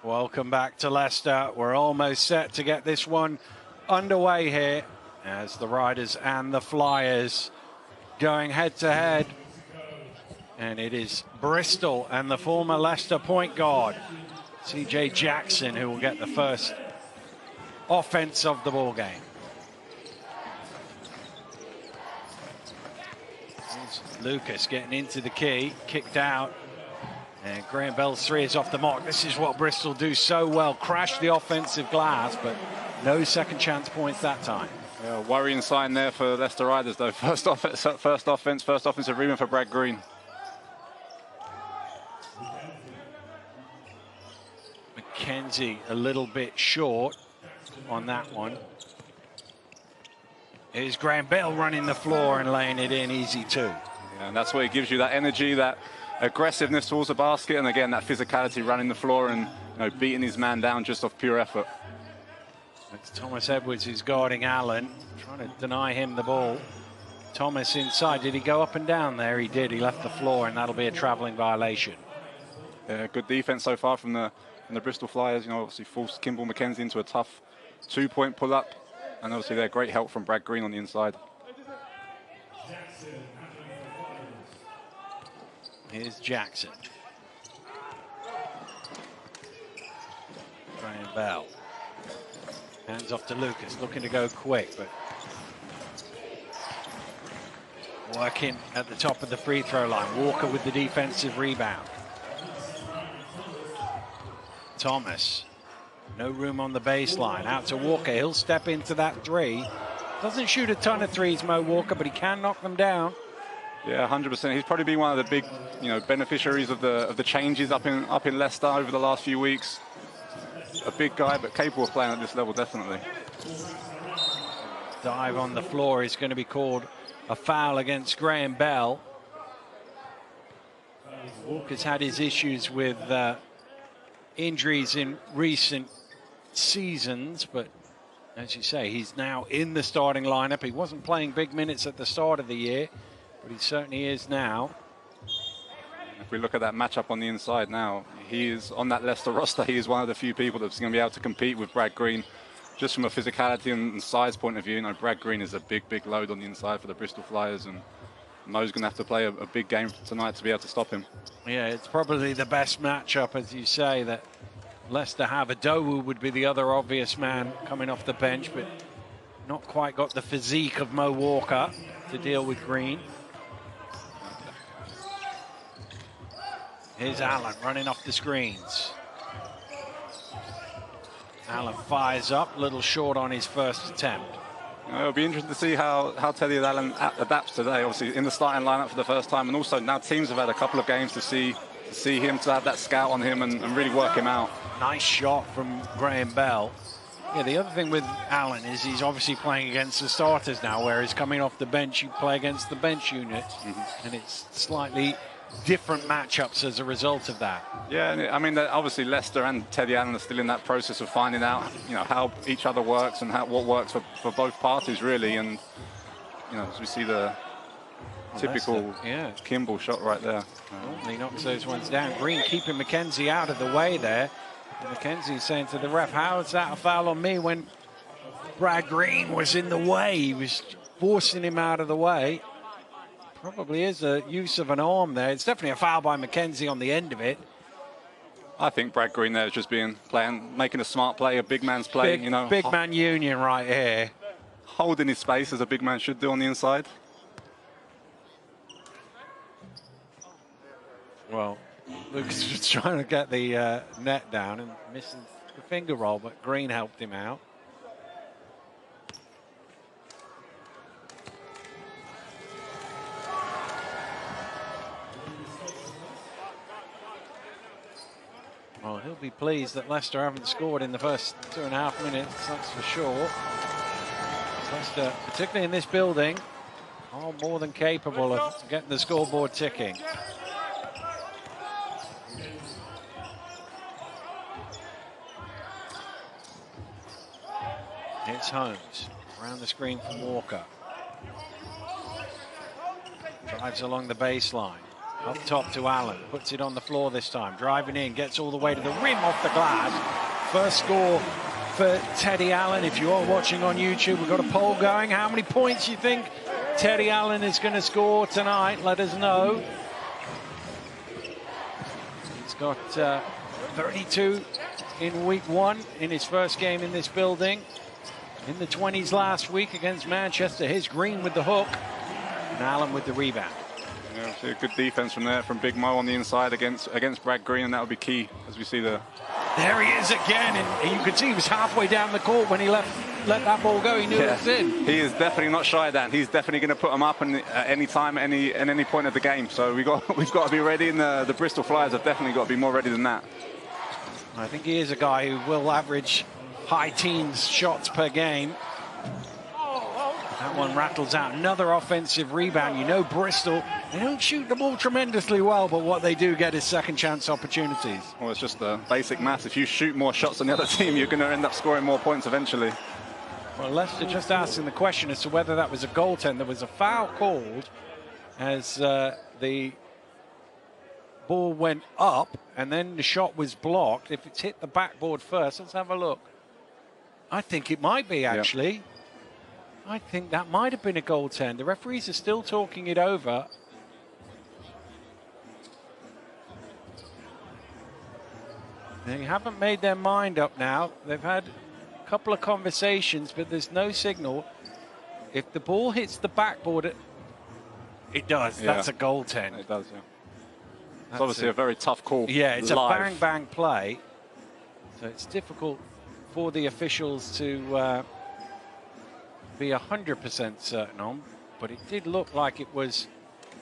Welcome back to Leicester. We're almost set to get this one underway here as the Riders and the Flyers going head to head. And it is Bristol and the former Leicester point guard, CJ Jackson, who will get the first offense of the ball game. Here's Lucas getting into the key, kicked out. And Graham Bell's three is off the mark. This is what Bristol do so well. Crash the offensive glass, but no second chance points that time. Yeah, worrying sign there for Leicester Riders, though. First offensive rebound for Brad Greene. McKenzie a little bit short on that one. Here's Graham Bell running the floor and laying it in easy too. Yeah, and that's what it gives you, that energy, that aggressiveness towards the basket, and again that physicality running the floor and beating his man down just off pure effort. It's Thomas Edwards who's guarding Allen, trying to deny him the ball. Thomas inside. Did he go up and down there? He did. He left the floor, and that'll be a traveling violation. Yeah, good defense so far from the Bristol Flyers. Obviously forced Kimball McKenzie into a tough two-point pull-up, and obviously they're great help from Brad Greene on the inside. Here's Jackson. Graham Bell. Hands off to Lucas, looking to go quick, but working at the top of the free throw line. Walker with the defensive rebound. Thomas, no room on the baseline. Out to Walker, he'll step into that three. Doesn't shoot a ton of threes, Mo Walker, but he can knock them down. Yeah, 100%. He's probably been one of the big, beneficiaries of the changes up in Leicester over the last few weeks. A big guy, but capable of playing at this level, definitely. Dive on the floor is going to be called a foul against Graham Bell. Walker's had his issues with injuries in recent seasons, but as you say, he's now in the starting lineup. He wasn't playing big minutes at the start of the year, but he certainly is now. If we look at that matchup on the inside now, he is on that Leicester roster. He is one of the few people that's going to be able to compete with Brad Greene, just from a physicality and size point of view. Brad Greene is a big load on the inside for the Bristol Flyers, and Mo's going to have to play a big game tonight to be able to stop him. Yeah, it's probably the best matchup, as you say, that Leicester have. Adowu would be the other obvious man coming off the bench, but not quite got the physique of Mo Walker to deal with Greene. Here's Allen running off the screens. Allen fires up, a little short on his first attempt. It'll be interesting to see how Teddy Allen adapts today. Obviously in the starting lineup for the first time, and also now teams have had a couple of games to see him, to have that scout on him and really work him out. Nice shot from Graham Bell. Yeah, the other thing with Allen is he's obviously playing against the starters now, whereas coming off the bench, you play against the bench unit, and it's slightly different matchups as a result of that. Yeah, I mean, obviously Leicester and Teddy Allen are still in that process of finding out, how each other works and what works for both parties, really. And as we see the typical Kimball shot right there. He knocks those ones down. Greene keeping McKenzie out of the way there. And McKenzie saying to the ref, "How is that a foul on me when Brad Greene was in the way? He was forcing him out of the way." Probably is a use of an arm there. It's definitely a foul by McKenzie on the end of it. I think Brad Greene there is just making a smart play, a big man's play. Big man union right here. Holding his space as a big man should do on the inside. Well, Lucas was trying to get the net down and missing the finger roll, but Greene helped him out. Well, he'll be pleased that Leicester haven't scored in the first 2.5 minutes, that's for sure. Leicester, particularly in this building, are more than capable of getting the scoreboard ticking. It's Holmes, around the screen from Walker. Drives along the baseline. Up top to Allen, puts it on the floor this time, driving in, gets all the way to the rim off the glass. First score for Teddy Allen. If you are watching on YouTube, we've got a poll going. How many points you think Teddy Allen is going to score tonight? Let us know. He's got 32 in week 1 in his first game in this building. In the 20s last week against Manchester. Here's Greene with the hook and Allen with the rebound. Yeah, see a good defense from there, from Big Mo on the inside against Brad Greene, and that would be key as we see the... There he is again, and you could see he was halfway down the court when he let that ball go. He knew it was in. He is definitely not shy of that. He's definitely going to put them up at any time, at any point of the game. So we've got to be ready, and the Bristol Flyers have definitely got to be more ready than that. I think he is a guy who will average high teens shots per game. That one rattles out. Another offensive rebound. You know Bristol, they don't shoot the ball tremendously well, but what they do get is second chance opportunities. Well, it's just the basic maths. If you shoot more shots than the other team, you're going to end up scoring more points eventually. Well, Leicester just asking the question as to whether that was a goaltend. There was a foul called as the ball went up and then the shot was blocked. If it's hit the backboard first, let's have a look. I think it might be, actually. Yep. I think that might have been a goaltend. The referees are still talking it over. They haven't made their mind up now. They've had a couple of conversations, but there's no signal. If the ball hits the backboard, it does. Yeah. That's a goaltend. It does, yeah. It's obviously a very tough call. Yeah, it's live. A bang-bang play. So it's difficult for the officials to be 100% certain on, but it did look like it was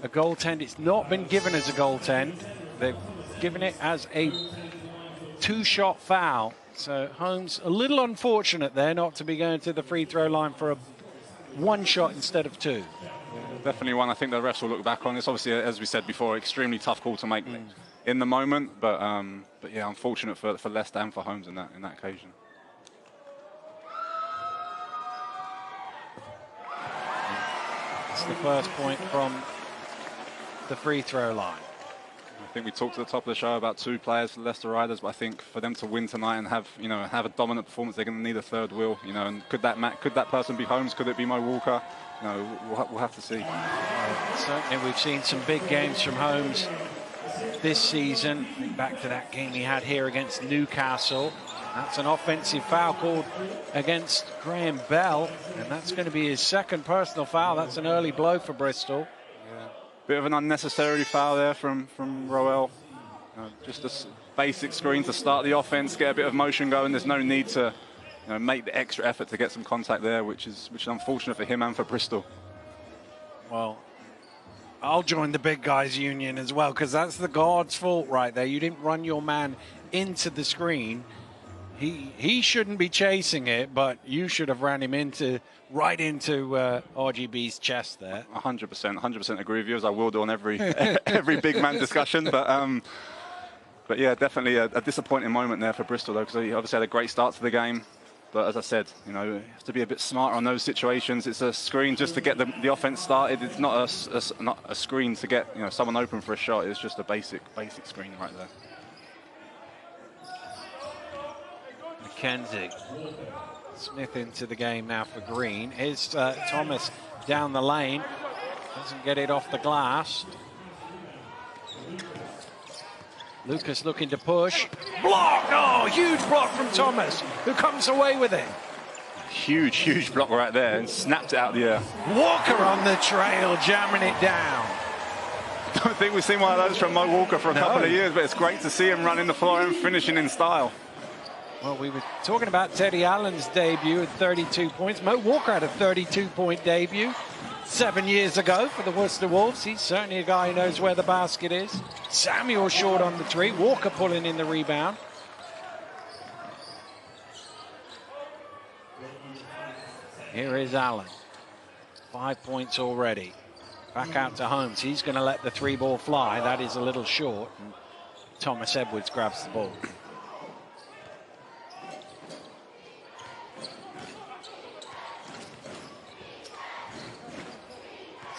a goaltend. It's not been given as a goaltend. They've given it as a two-shot foul. So Holmes, a little unfortunate there not to be going to the free throw line for a one shot instead of two. Definitely one I think the refs will look back on. It's obviously, as we said before, extremely tough call to make in the moment, but yeah, unfortunate for Leicester and for Holmes in that occasion. It's the first point from the free throw line. I think we talked at the top of the show about two players for the Leicester Riders, but I think for them to win tonight and have a dominant performance, they're going to need a third wheel. And could that person be Holmes? Could it be Mo Walker? We'll have to see. Certainly, we've seen some big games from Holmes this season. Think back to that game he had here against Newcastle. That's an offensive foul called against Graham Bell, and that's going to be his second personal foul. That's an early blow for Bristol. Yeah. Bit of an unnecessary foul there from Roel. Just a basic screen to start the offense, get a bit of motion going. There's no need to make the extra effort to get some contact there, which is unfortunate for him and for Bristol. Well, I'll join the big guys union as well, because that's the guard's fault right there. You didn't run your man into the screen. He shouldn't be chasing it, but you should have ran him right into RGB's chest there. 100% agree with you, as I will do on every big man discussion. But yeah, definitely a disappointing moment there for Bristol, though, because he obviously had a great start to the game. But as I said, you have to be a bit smarter on those situations. It's a screen just to get the offense started. It's not a screen to get someone open for a shot. It's just a basic screen right there. Kenzie. Smith into the game now for Greene. Here's Thomas down the lane. Doesn't get it off the glass. Lucas looking to push. Block! Oh, huge block from Thomas, who comes away with it. Huge block right there and snapped it out the air. Walker on the trail, jamming it down. I don't think we've seen one of those from Mo Walker for a couple of years, but it's great to see him running the floor and finishing in style. Well, we were talking about Teddy Allen's debut at 32 points. Mo Walker had a 32-point debut 7 years ago for the Worcester Wolves. He's certainly a guy who knows where the basket is. Samuel short on the three. Walker pulling in the rebound. Here is Allen. 5 points already. Back out to Holmes. He's going to let the three ball fly. That is a little short. And Thomas Edwards grabs the ball.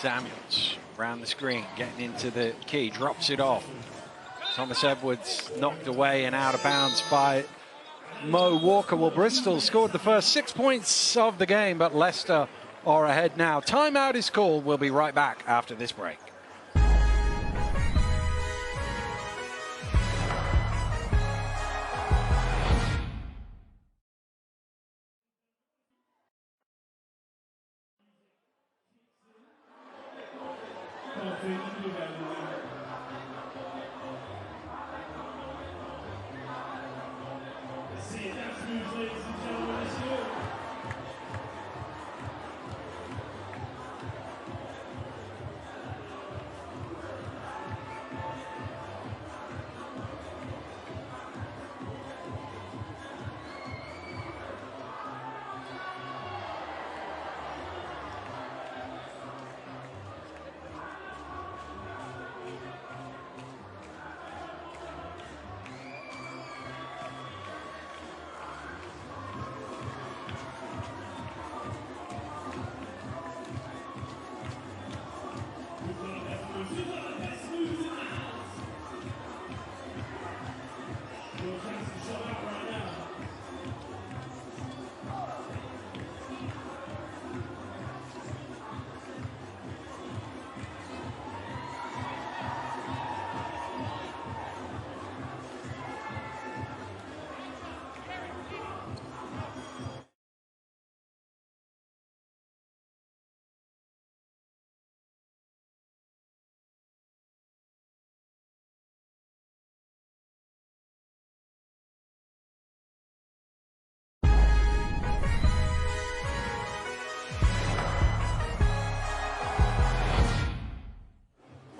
Samuels around the screen, getting into the key, drops it off. Thomas Edwards knocked away and out of bounds by Mo Walker. Well, Bristol scored the first 6 points of the game, but Leicester are ahead now. Timeout is called. We'll be right back after this break.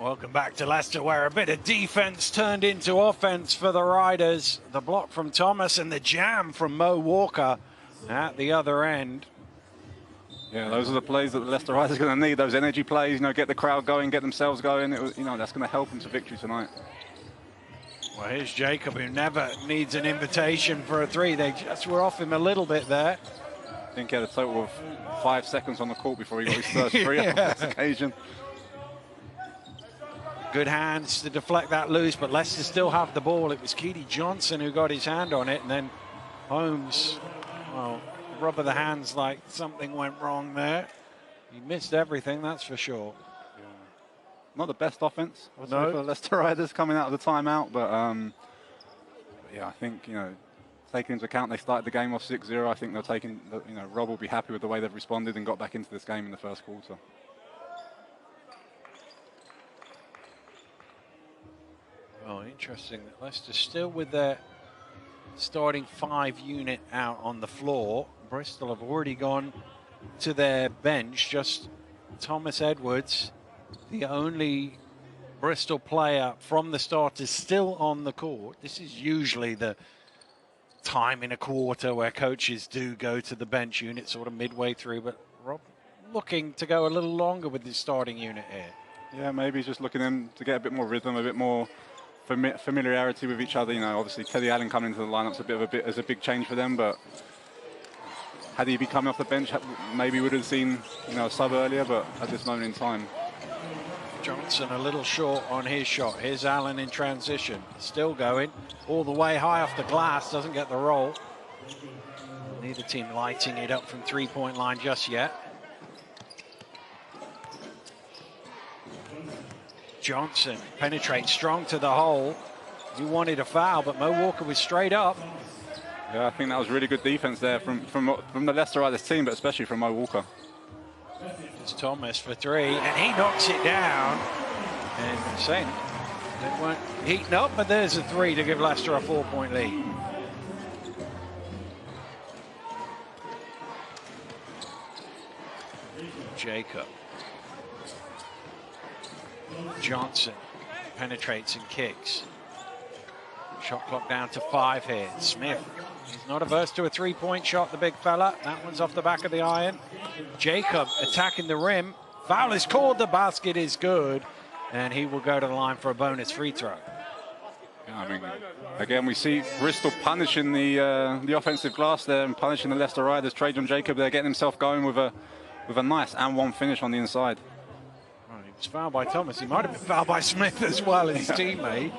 Welcome back to Leicester, where a bit of defense turned into offense for the Riders. The block from Thomas and the jam from Mo Walker at the other end. Yeah, those are the plays that the Leicester Riders are going to need. Those energy plays, you know, get the crowd going, get themselves going. You know, that's going to help them to victory tonight. Well, here's Jacob, who never needs an invitation for a three. They just were off him a little bit there. I think he had a total of 5 seconds on the court before he got his first three on this occasion. Good hands to deflect that loose, but Leicester still have the ball. It was Keedy Johnson who got his hand on it, and then Holmes, well, rub of the hands like something went wrong there. He missed everything, that's for sure. Yeah. Not the best offense, I would No. say, for the Leicester Riders coming out of the timeout, but yeah, I think, you know, taking into account they started the game off 6-0, I think they're taking, you know, Rob will be happy with the way they've responded and got back into this game in the first quarter. Oh, interesting that Leicester still with their starting 5 unit out on the floor. Bristol have already gone to their bench. Just Thomas Edwards, the only Bristol player from the start, is still on the court. This is usually the time in a quarter where coaches do go to the bench unit sort of midway through, but Rob looking to go a little longer with his starting unit here. Yeah, maybe just looking in to get a bit more rhythm, a bit more familiarity with each other. You know, obviously Teddy Allen coming into the lineup's is a big change for them, but had he been coming off the bench, maybe would have seen, you know, a sub earlier, but at this moment in time. Johnson a little short on his shot. Here's Allen in transition, still going all the way high off the glass, doesn't get the roll. Neither team lighting it up from three-point line just yet. Johnson penetrates strong to the hole. He wanted a foul, but Mo Walker was straight up. Yeah, I think that was really good defense there from the Leicester Riders team, but especially from Mo Walker. It's Thomas for three, and he knocks it down. And saying they weren't heating up, but there's a three to give Leicester a 4-point lead. Jacob. Johnson penetrates and kicks. Shot clock down to 5 here. Smith, he's not averse to a 3-point shot, the big fella. That one's off the back of the iron. Jacob attacking the rim. Foul is called, the basket is good, and he will go to the line for a bonus free throw. Yeah, I mean, again, we see Bristol punishing the offensive glass there and punishing the Leicester Riders. Trajan Jacob there getting himself going with a nice and one finish on the inside. was fouled by Thomas. He might have been fouled by Smith as well, his teammate.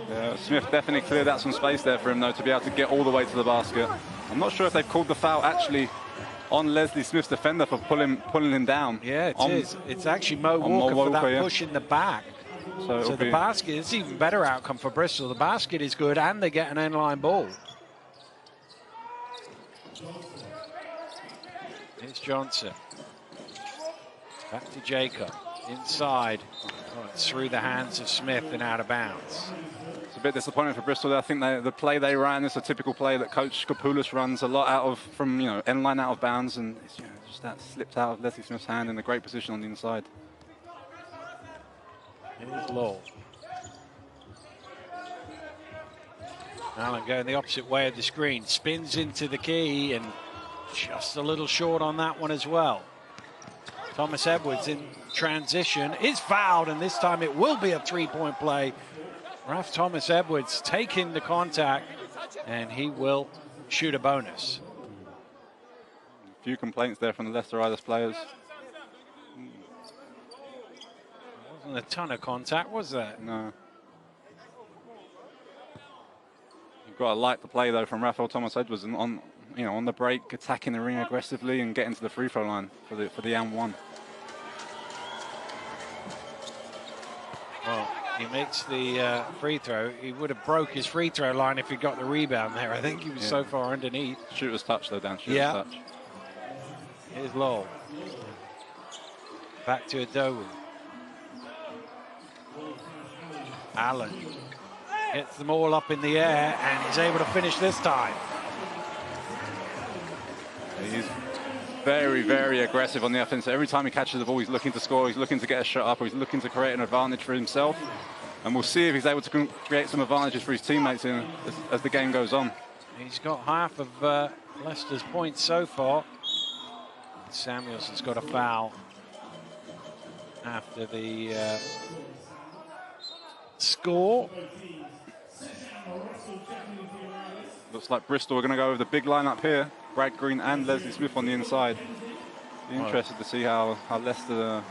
Yeah, Smith definitely cleared out some space there for him, though, to be able to get all the way to the basket. I'm not sure if they've called the foul actually on Leslie Smith's defender for pulling him down. Yeah, it is. It's actually Mo Walker for that push in the back. So the basket, it's even better outcome for Bristol. The basket is good, and they get an end-line ball. It's Johnson. Back to Jacob. Inside. Oh, it's through the hands of Smith and out of bounds. It's a bit disappointing for Bristol. I think the play they ran is a typical play that Coach Kapoulis runs a lot out of, from end line out of bounds, and it's, just that slipped out of Leslie Smith's hand in a great position on the inside. Here's Law. Allen going the opposite way of the screen. Spins into the key and just a little short on that one as well. Thomas Edwards in transition is fouled, and this time it will be a three-point play. Raf Thomas Edwards taking the contact, and he will shoot a bonus. A few complaints there from the Leicester Riders players. Wasn't a ton of contact, was there? No. You've got to like the play though from Raphael Thomas Edwards, and on the break, attacking the ring aggressively and getting to the free throw line for the and one. Well, he makes the free throw. He would have broke his free throw line if he got the rebound there. I think he was so far underneath. Shooter's touch though, Dan. Shooter's touch. Here's Lowell. Back to Adowu. Allen gets them all up in the air and is able to finish this time. He's very, very aggressive on the offense. Every time he catches the ball, he's looking to score, he's looking to get a shot up, or he's looking to create an advantage for himself. And we'll see if he's able to create some advantages for his teammates as the game goes on. He's got half of Leicester's points so far. Samuelson's got a foul after the score. Looks like Bristol are going to go with the big lineup here. Brad Greene and Leslie Smith on the inside. Be interested to see how Leicester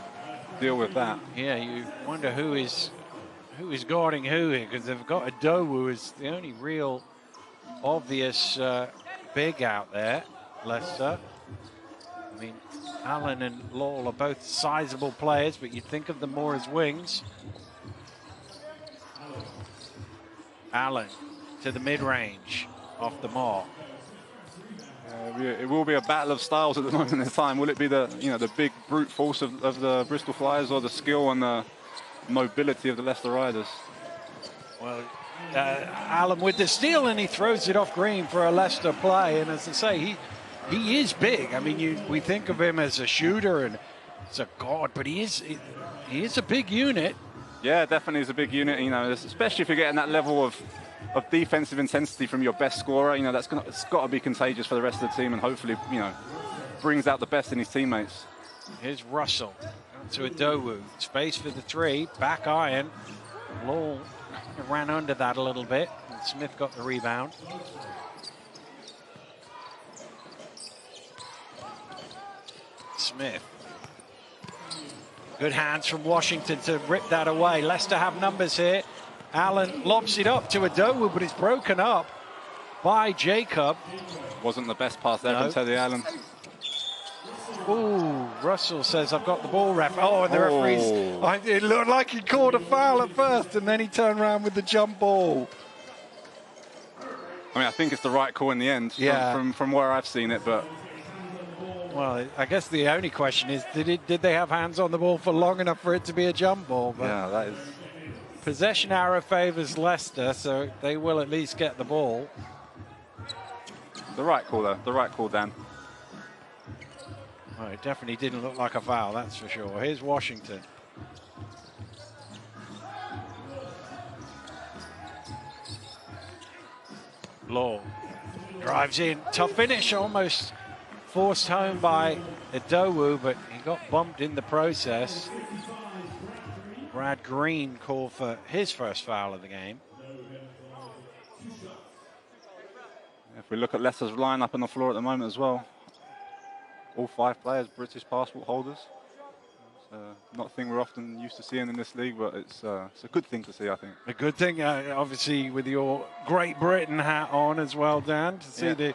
deal with that. Yeah, you wonder who is guarding who here, because they've got Adowu as the only real obvious big out there, Leicester. I mean, Allen and Lowell are both sizable players, but you think of them more as wings. Allen to the mid-range off the mark. It will be a battle of styles at the moment in time. Will it be the big brute force of the Bristol Flyers, or the skill and the mobility of the Leicester Riders? Well, Allen with the steal, and he throws it off Greene for a Leicester play. And as I say, he is big. I mean, we think of him as a shooter and as a guard, but he is a big unit. Yeah, definitely is a big unit. Especially if you're getting that level of defensive intensity from your best scorer. It's got to be contagious for the rest of the team, and hopefully, brings out the best in his teammates. Here's Russell to Adowu. Space for the three. Back iron. Lowell ran under that a little bit, and Smith got the rebound. Smith. Good hands from Washington to rip that away. Leicester have numbers here. Allen lobs it up to Adowu, but it's broken up by Jacob. Wasn't the best pass there from Teddy Allen. Ooh, Russell says, I've got the ball, ref. Oh, and the referee's... It looked like he called a foul at first, and then he turned around with the jump ball. I mean, I think it's the right call in the end, from where I've seen it, but... Well, I guess the only question is, did they have hands on the ball for long enough for it to be a jump ball? But yeah, that is... Possession arrow favours Leicester, so they will at least get the ball. The right call, though. The right call, Dan. Oh, it definitely didn't look like a foul, that's for sure. Here's Washington. Law drives in. Tough finish, almost forced home by Adowu, but he got bumped in the process. Brad Greene called for his first foul of the game. If we look at Leicester's lineup on the floor at the moment as well, all 5 players British passport holders. Not a thing we're often used to seeing in this league, but it's a good thing to see, I think. A good thing, obviously, with your Great Britain hat on as well, Dan, to see the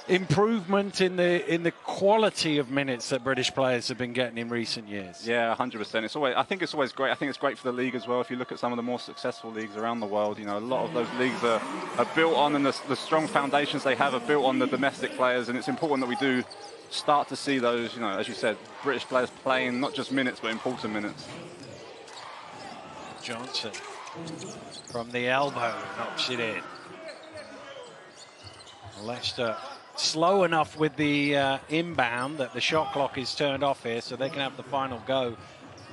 improvement in the quality of minutes that British players have been getting in recent years. Yeah, 100%. It's always. I think it's always great. I think it's great for the league as well. If you look at some of the more successful leagues around the world, you know, a lot of those leagues are built on, and the strong foundations they have are built on the domestic players, and it's important that we do start to see those, you know, as you said, British players playing not just minutes, but important minutes. Johnson from the elbow knocks it in. Leicester slow enough with the inbound that the shot clock is turned off here, so they can have the final go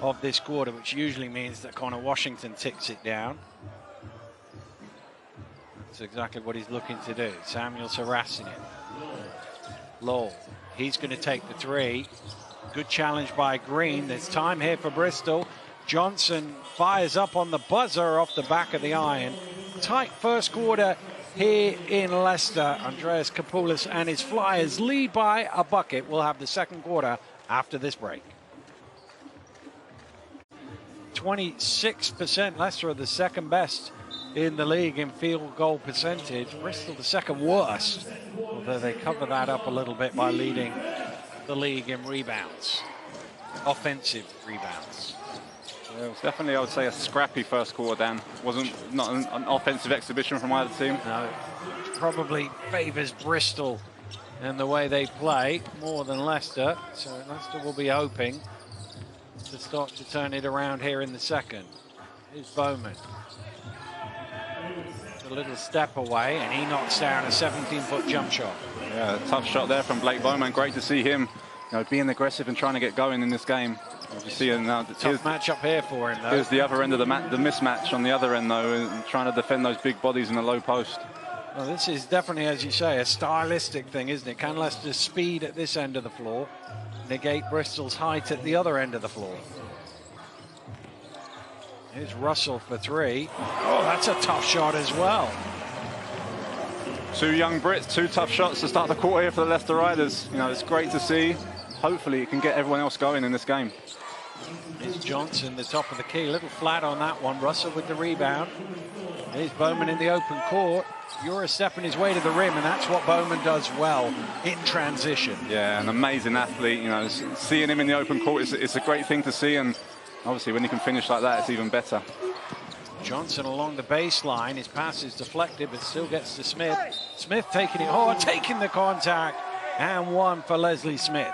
of this quarter, which usually means that Connor Washington ticks it down. That's exactly what he's looking to do. Samuel's harassing him. Lowell, he's going to take the three. Good challenge by Greene. There's time here for Bristol. Johnson fires up on the buzzer off the back of the iron. Tight first quarter here in Leicester. Andreas Kapoulas and his Flyers lead by a bucket. We'll have the second quarter after this break. 26%. Leicester are the second best in the league in field goal percentage. Bristol the second worst, although they cover that up a little bit by leading the league in rebounds, offensive rebounds. Yeah, it was definitely, I would say, a scrappy first quarter, Dan. Wasn't not an offensive exhibition from either team. No, probably favours Bristol and the way they play more than Leicester. So Leicester will be hoping to start to turn it around here in the second. Here's Bowman. A little step away, and he knocks down a 17-foot jump shot. Yeah, tough shot there from Blake Bowman. Great to see him, you know, being aggressive and trying to get going in this game. You see, now tough matchup here for him, though. Here's the other end of the mismatch on the other end, though, and trying to defend those big bodies in the low post. Well, this is definitely, as you say, a stylistic thing, isn't it? Can Leicester's speed at this end of the floor negate Bristol's height at the other end of the floor? Here's Russell for three. Oh, that's a tough shot as well. Two young Brits, two tough shots to start the quarter here for the Leicester Riders. You know, it's great to see. Hopefully it can get everyone else going in this game. Here's Johnson, the top of the key. A little flat on that one. Russell with the rebound. Here's Bowman in the open court. You're stepping his way to the rim, and that's what Bowman does well in transition. Yeah, an amazing athlete. You know, seeing him in the open court is a great thing to see, and obviously when he can finish like that, it's even better. Johnson along the baseline. His pass is deflected, but still gets to Smith. Smith taking it hard, taking the contact, and one for Leslie Smith.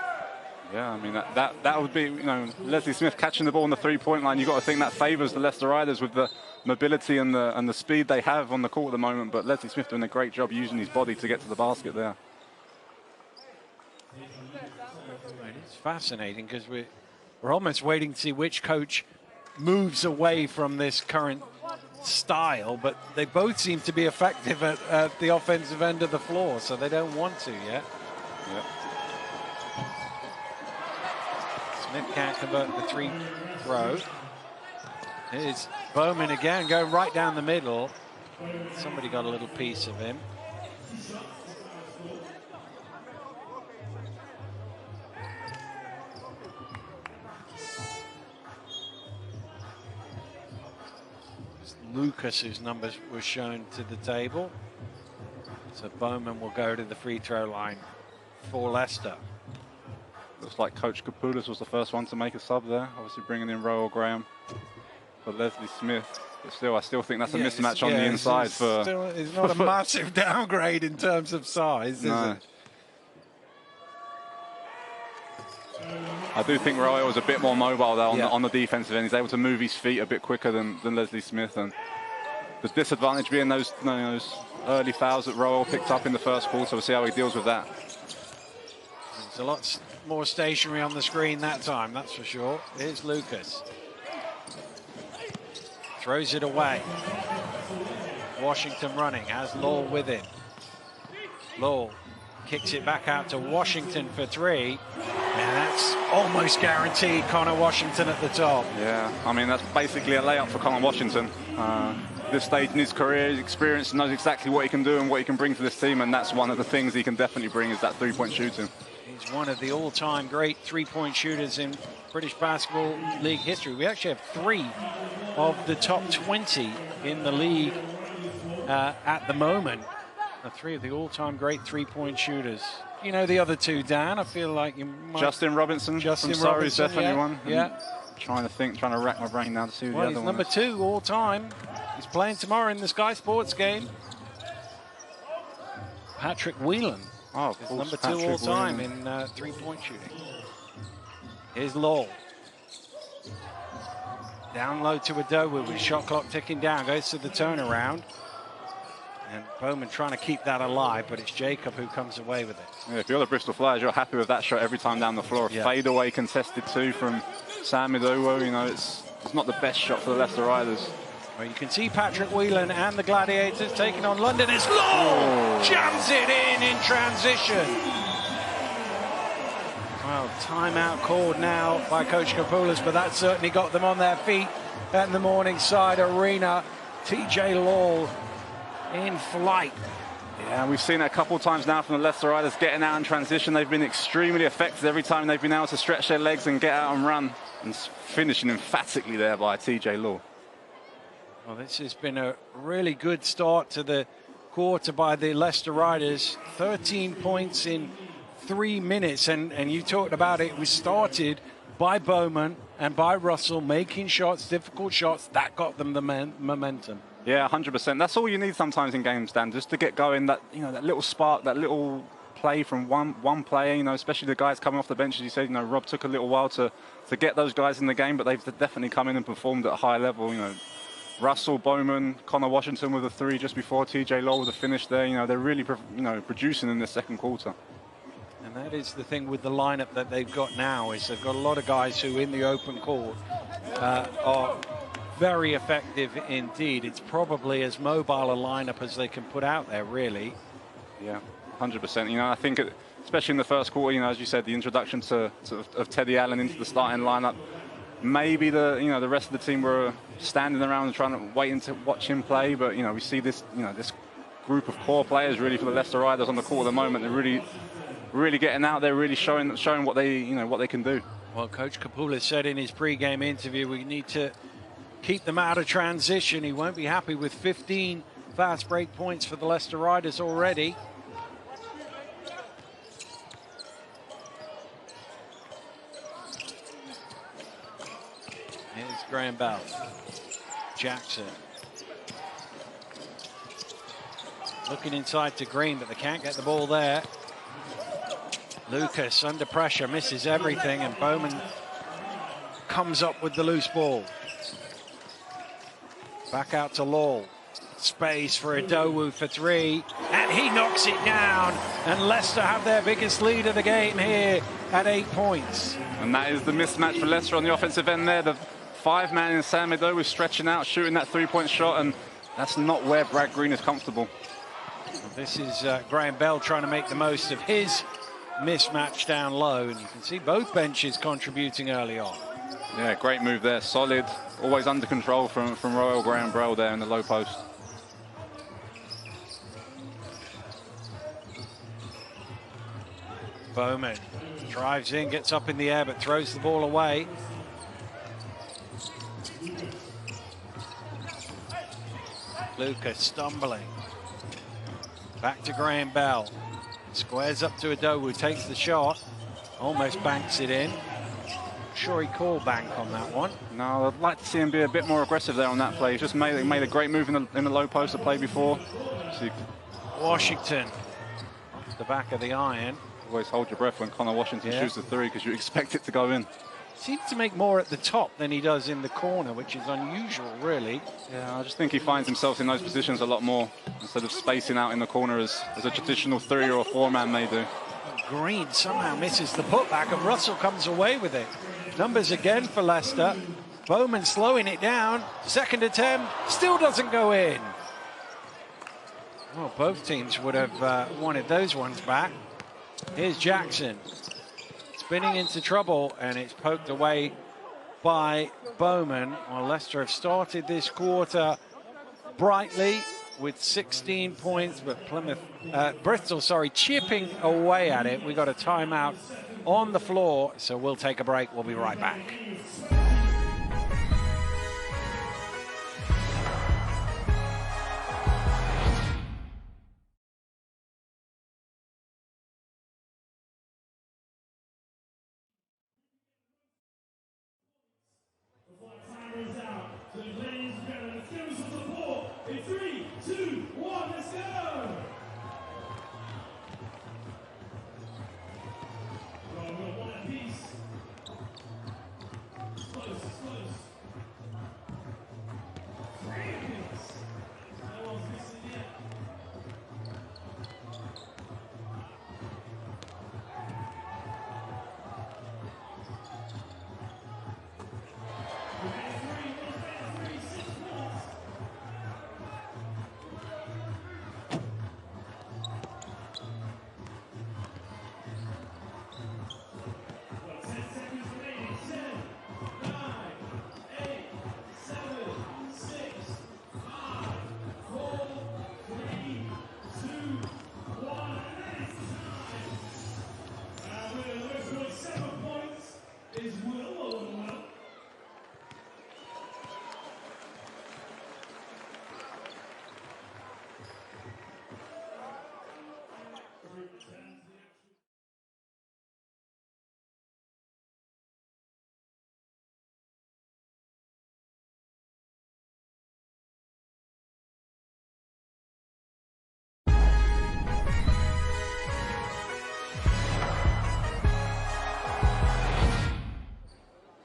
Yeah, I mean, that would be, you know, Leslie Smith catching the ball on the three-point line. You've got to think that favours the Leicester Riders with the mobility and the speed they have on the court at the moment. But Leslie Smith doing a great job using his body to get to the basket there. It's fascinating because we're almost waiting to see which coach moves away from this current style, but they both seem to be effective at the offensive end of the floor, so they don't want to yet. Yeah. Smith can't convert the free throw. Here's Bowman again, going right down the middle. Somebody got a little piece of him. It's Lucas, whose numbers were shown to the table. So Bowman will go to the free throw line for Leicester. Looks like Coach Kapoulas was the first one to make a sub there. Obviously bringing in Roel Graham for Leslie Smith. But still, I still think that's a mismatch on the inside. It's not a massive downgrade in terms of size, is it? I do think Roel was a bit more mobile there on the defensive end. He's able to move his feet a bit quicker than Leslie Smith. And the disadvantage being those early fouls that Roel picked up in the first quarter. We'll see how he deals with that. It's a lot more stationary on the screen that time, that's for sure. Here's Lucas. Throws it away. Washington running, has Lowell with him. Lowell kicks it back out to Washington for three. And that's almost guaranteed Connor Washington at the top. Yeah, I mean, that's basically a layup for Connor Washington. this stage in his career. He's experienced, knows exactly what he can do and what he can bring to this team, and that's one of the things he can definitely bring is that three-point shooting. He's one of the all-time great three-point shooters in British Basketball League history. We actually have 3 of the top 20 in the league at the moment. 3 of the all-time great three-point shooters. You know the other 2, Dan? I feel like you might... Justin Robinson from Surrey is definitely one. Yeah. Trying to rack my brain now to see who the other one is. He's number 2 all-time. He's playing tomorrow in the Sky Sports game. Patrick Whelan. Oh, is number 2 all-time in three-point shooting. Here's Lowell. Down low to Adowu with shot clock ticking down. Goes to the turnaround. And Bowman trying to keep that alive, but it's Jacob who comes away with it. Yeah, if you're the Bristol Flyers, you're happy with that shot every time down the floor. Yeah. Fade away contested 2 from Sam Adowu. You know, it's not the best shot for the Leicester Riders. Well, you can see Patrick Whelan and the Gladiators taking on London. It's Lowell! Jams it in transition. Well, timeout called now by Coach Kapoulas, but that certainly got them on their feet at the Morningside Arena. TJ Lowell in flight. Yeah, we've seen it a couple of times now from the Leicester Riders getting out in transition. They've been extremely effective every time they've been able to stretch their legs and get out and run. And finishing emphatically there by TJ Lowell. Well, this has been a really good start to the quarter by the Leicester Riders. 13 points in 3 minutes. And you talked about it. It was started by Bowman and by Russell making shots, difficult shots. That got them the momentum. Yeah, 100%. That's all you need sometimes in games, Dan, just to get going. That, you know, that little spark, that little play from one player. You know, especially the guys coming off the bench, as you said. You know, Rob took a little while to get those guys in the game, but they've definitely come in and performed at a high level. You know, Russell, Bowman, Connor Washington with a 3 just before, TJ Lowell with a finish there. You know, they're really producing in the second quarter. And that is the thing with the lineup that they've got now, is they've got a lot of guys who in the open court are very effective indeed. It's probably as mobile a lineup as they can put out there, really. Yeah, 100%. You know, I think especially in the first quarter, you know, as you said, the introduction of Teddy Allen into the starting lineup, maybe the rest of the team were standing around and trying to wait to watch him play. But you know, we see this group of core players really for the Leicester Riders on the court at the moment. They're really getting out there, really showing what they can do. Well, Coach Kapoulas said in his pre-game interview, we need to keep them out of transition. He won't be happy with 15 fast break points for the Leicester Riders already. Here's Graham Bell. Jackson. Looking inside to Greene, but they can't get the ball there. Lucas under pressure, misses everything, and Bowman comes up with the loose ball. Back out to Lowell. Space for Adowu for 3, and he knocks it down. And Leicester have their biggest lead of the game here at 8 points. And that is the mismatch for Leicester on the offensive end there. The 5-man in Sam Adowu stretching out, shooting that 3-point shot, and that's not where Brad Greene is comfortable. This is Graham Bell trying to make the most of his mismatch down low, and you can see both benches contributing early on. Yeah, great move there, solid, always under control from Royal Graham Bell there in the low post. Bowman drives in, gets up in the air, but throws the ball away. Lucas stumbling. Back to Graham Bell. Squares up to Adowu, takes the shot, almost banks it in. Sure he called bank on that one. No, I'd like to see him be a bit more aggressive there on that play. He's just made a great move in the low post the play before. Washington off the back of the iron. Always hold your breath when Connor Washington shoots the 3 because you expect it to go in. Seems to make more at the top than he does in the corner, which is unusual, really. Yeah, I just think he finds himself in those positions a lot more instead of spacing out in the corner as a traditional 3 or a 4-man may do. Greene somehow misses the putback, and Russell comes away with it. Numbers again for Leicester. Bowman slowing it down. Second attempt, still doesn't go in. Well, both teams would have wanted those ones back. Here's Jackson. Spinning into trouble, and it's poked away by Bowman. Well, Leicester have started this quarter brightly with 16 points, but Bristol, chipping away at it. We got a timeout on the floor, so we'll take a break. We'll be right back.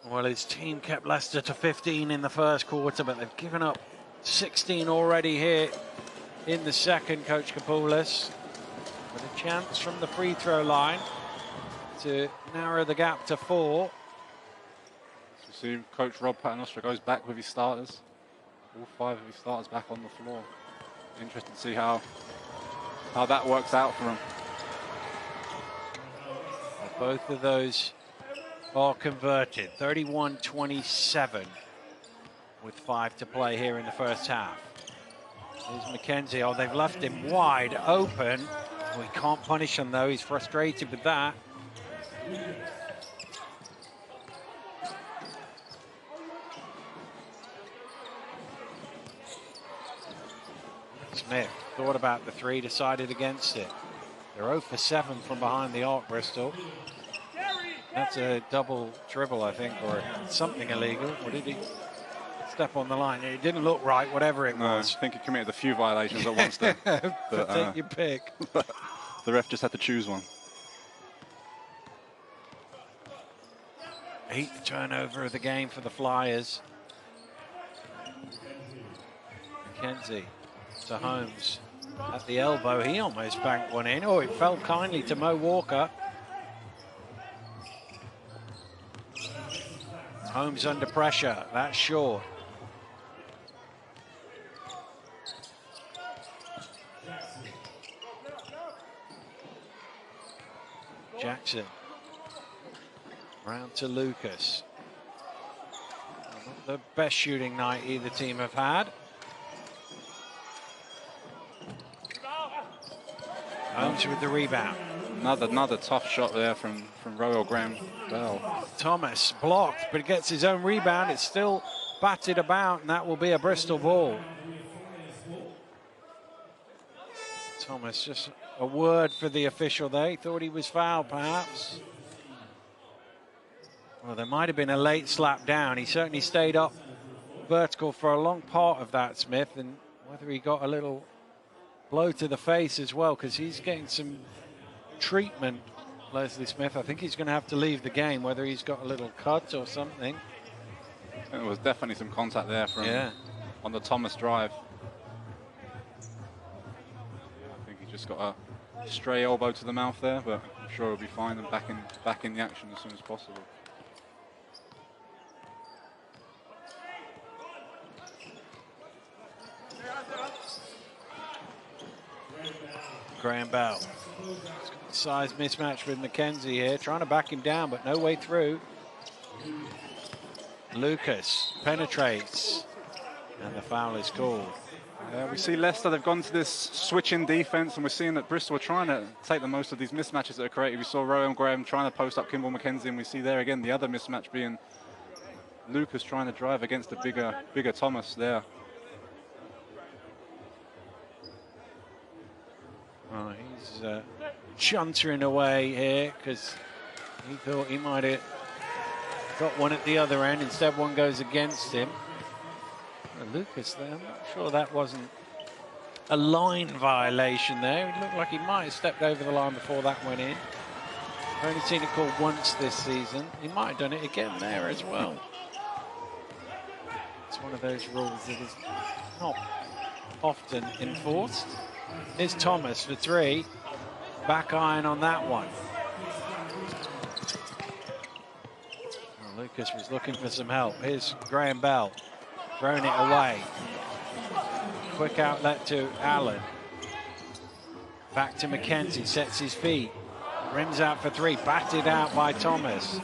Well, his team kept Leicester to 15 in the first quarter, but they've given up 16 already here in the second, Coach Kapoulis, with a chance from the free throw line to narrow the gap to 4. So you see Coach Rob Paternoster goes back with his starters. All 5 of his starters back on the floor. Interesting to see how that works out for him. Both of those are converted. 31-27 with 5 to play here in the first half. Here's McKenzie. Oh, they've left him wide open. Oh, he can't punish him, though. He's frustrated with that. Smith thought about the 3, decided against it. They're 0 for 7 from behind the arc, Bristol. That's a double dribble, I think, or something illegal. Or did he step on the line? It didn't look right, whatever it was. I think he committed a few violations at once there. But take your pick. The ref just had to choose one. 8th turnover of the game for the Flyers. McKenzie to Holmes at the elbow. He almost banked one in. Oh, it fell kindly to Mo Walker. Holmes under pressure. That's short. Jackson. Round to Lucas. Not the best shooting night either team have had. Holmes with the rebound. Another tough shot there from Royal Graham Bell. Thomas blocked, but gets his own rebound. It's still batted about, and that will be a Bristol ball. Thomas, just a word for the official there. He thought he was fouled, perhaps. Well, there might have been a late slap down. He certainly stayed up vertical for a long part of that, Smith, and whether he got a little blow to the face as well, because he's getting some treatment, Leslie Smith. I think he's going to have to leave the game, whether he's got a little cut or something. There was definitely some contact there from on the Thomas drive. I think he just got a stray elbow to the mouth there, but I'm sure he'll be fine and back in the action as soon as possible. Graham Bell. Size mismatch with McKenzie here, trying to back him down, but no way through. Lucas penetrates, and the foul is called. We see Leicester, they've gone to this switching defence, and we're seeing that Bristol are trying to take the most of these mismatches that are created. We saw Rowan Graham trying to post up Kimball McKenzie, and we see there again the other mismatch being Lucas trying to drive against a bigger Thomas there. Oh, he's chuntering away here because he thought he might have got one at the other end. Instead, one goes against him. Lucas there, I'm not sure that wasn't a line violation there. It looked like he might have stepped over the line before that went in. I've only seen it called once this season. He might have done it again there as well. It's one of those rules that is not often enforced. Here's Thomas for three. Back iron on that one. Well, Lucas was looking for some help. Here's Graham Bell. Throwing it away. Quick outlet to Allen. Back to McKenzie, sets his feet. Rims out for three, batted out by Thomas.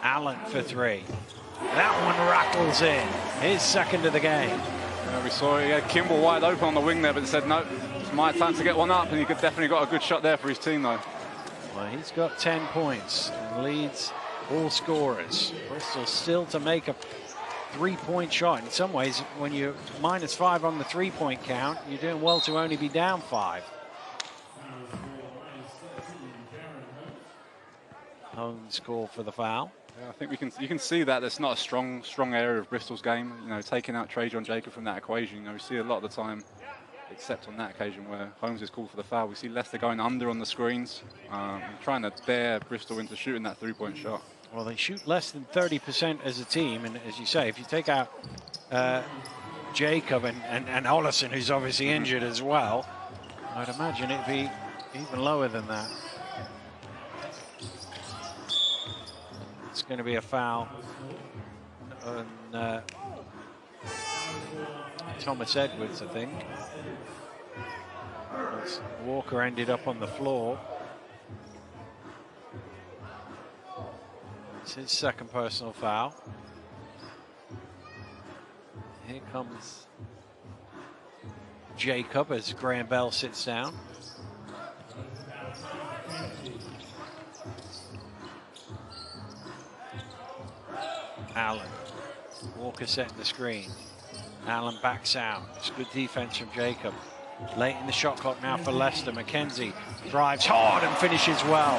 Allen for three. That one rattles in. His second of the game. We saw he had Kimball wide open on the wing there, but he said, no, it's my time to get one up, and he could definitely got a good shot there for his team, though. Well, he's got 10 points and leads all scorers. Bristol still to make a three-point shot. In some ways, when you're -5 on the three-point count, you're doing well to only be down 5. Holmes call for the foul. Yeah, I think you can see that it's not a strong area of Bristol's game. You know, taking out Trajan Jacob from that equation. You know, we see a lot of the time, except on that occasion where Holmes is called for the foul. We see Leicester going under on the screens, trying to dare Bristol into shooting that three-point shot. Well, they shoot less than 30% as a team, and as you say, if you take out Jacob and Ollison, who's obviously injured as well, I'd imagine it'd be even lower than that. It's going to be a foul on Thomas Edwards, I think. As Walker ended up on the floor. It's his second personal foul. Here comes Jacob as Graham Bell sits down. Allen. Walker setting the screen. Allen backs out. It's good defense from Jacob. Late in the shot clock now for Leicester. McKenzie drives hard and finishes well.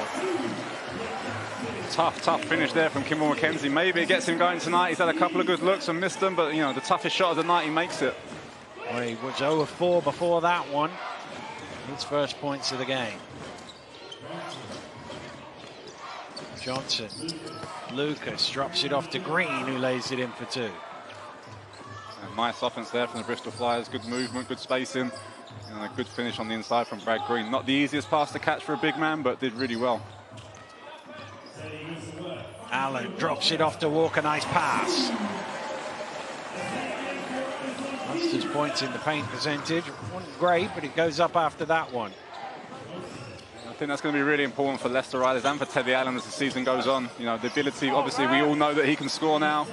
Tough finish there from Kimball McKenzie. Maybe it gets him going tonight. He's had a couple of good looks and missed them, but you know, the toughest shot of the night, he makes it. Well, he was 0 of 4 before that one. His first points of the game. Johnson. Lucas drops it off to Greene, who lays it in for 2. And nice offense there from the Bristol Flyers. Good movement, good spacing, and a good finish on the inside from Brad Greene. Not the easiest pass to catch for a big man, but did really well. Allen drops it off to Walker. Nice pass. Leicester points in the paint percentage. Wasn't great, but it goes up after that one. I think that's going to be really important for Leicester riders and for Teddy Allen as the season goes on. You know, the ability, obviously, we all know that he can score now.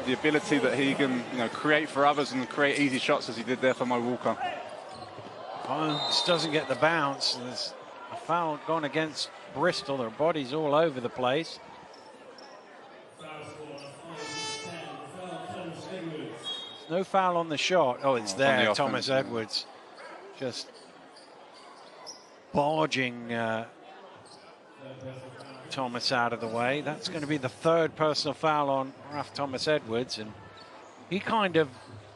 The ability that he can, you know, create for others and create easy shots as he did there for Mo Walker. Holmes doesn't get the bounce. There's a foul gone against Bristol. Their bodies all over the place. There's no foul on the shot. Oh, it's there. Thomas Edwards just barging Thomas out of the way. That's going to be the third personal foul on Raf Thomas Edwards, and he kind of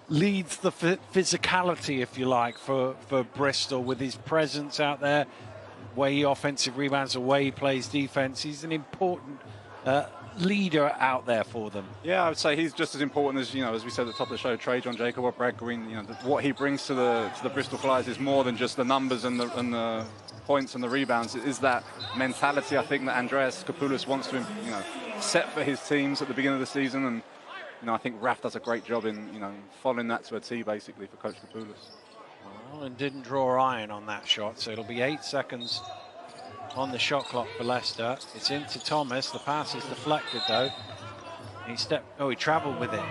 leads the physicality, if you like, for Bristol with his presence out there, way he offensive rebounds, the way he plays defense. He's an important leader out there for them. Yeah, I would say he's just as important as, you know, as we said at the top of the show, Trajan Jacob or Brad Greene. You know, what he brings to the Bristol Flyers is more than just the numbers and the points and the rebounds. It is that mentality, I think, that Andreas Kapoulis wants to, you know, set for his teams at the beginning of the season. And, you know, I think Raf does a great job in, you know, following that to a T, basically, for Coach Kapoulis. Well, and didn't draw iron on that shot, so it'll be 8 seconds on the shot clock for Leicester. It's into Thomas. The pass is deflected, though. he travelled with it.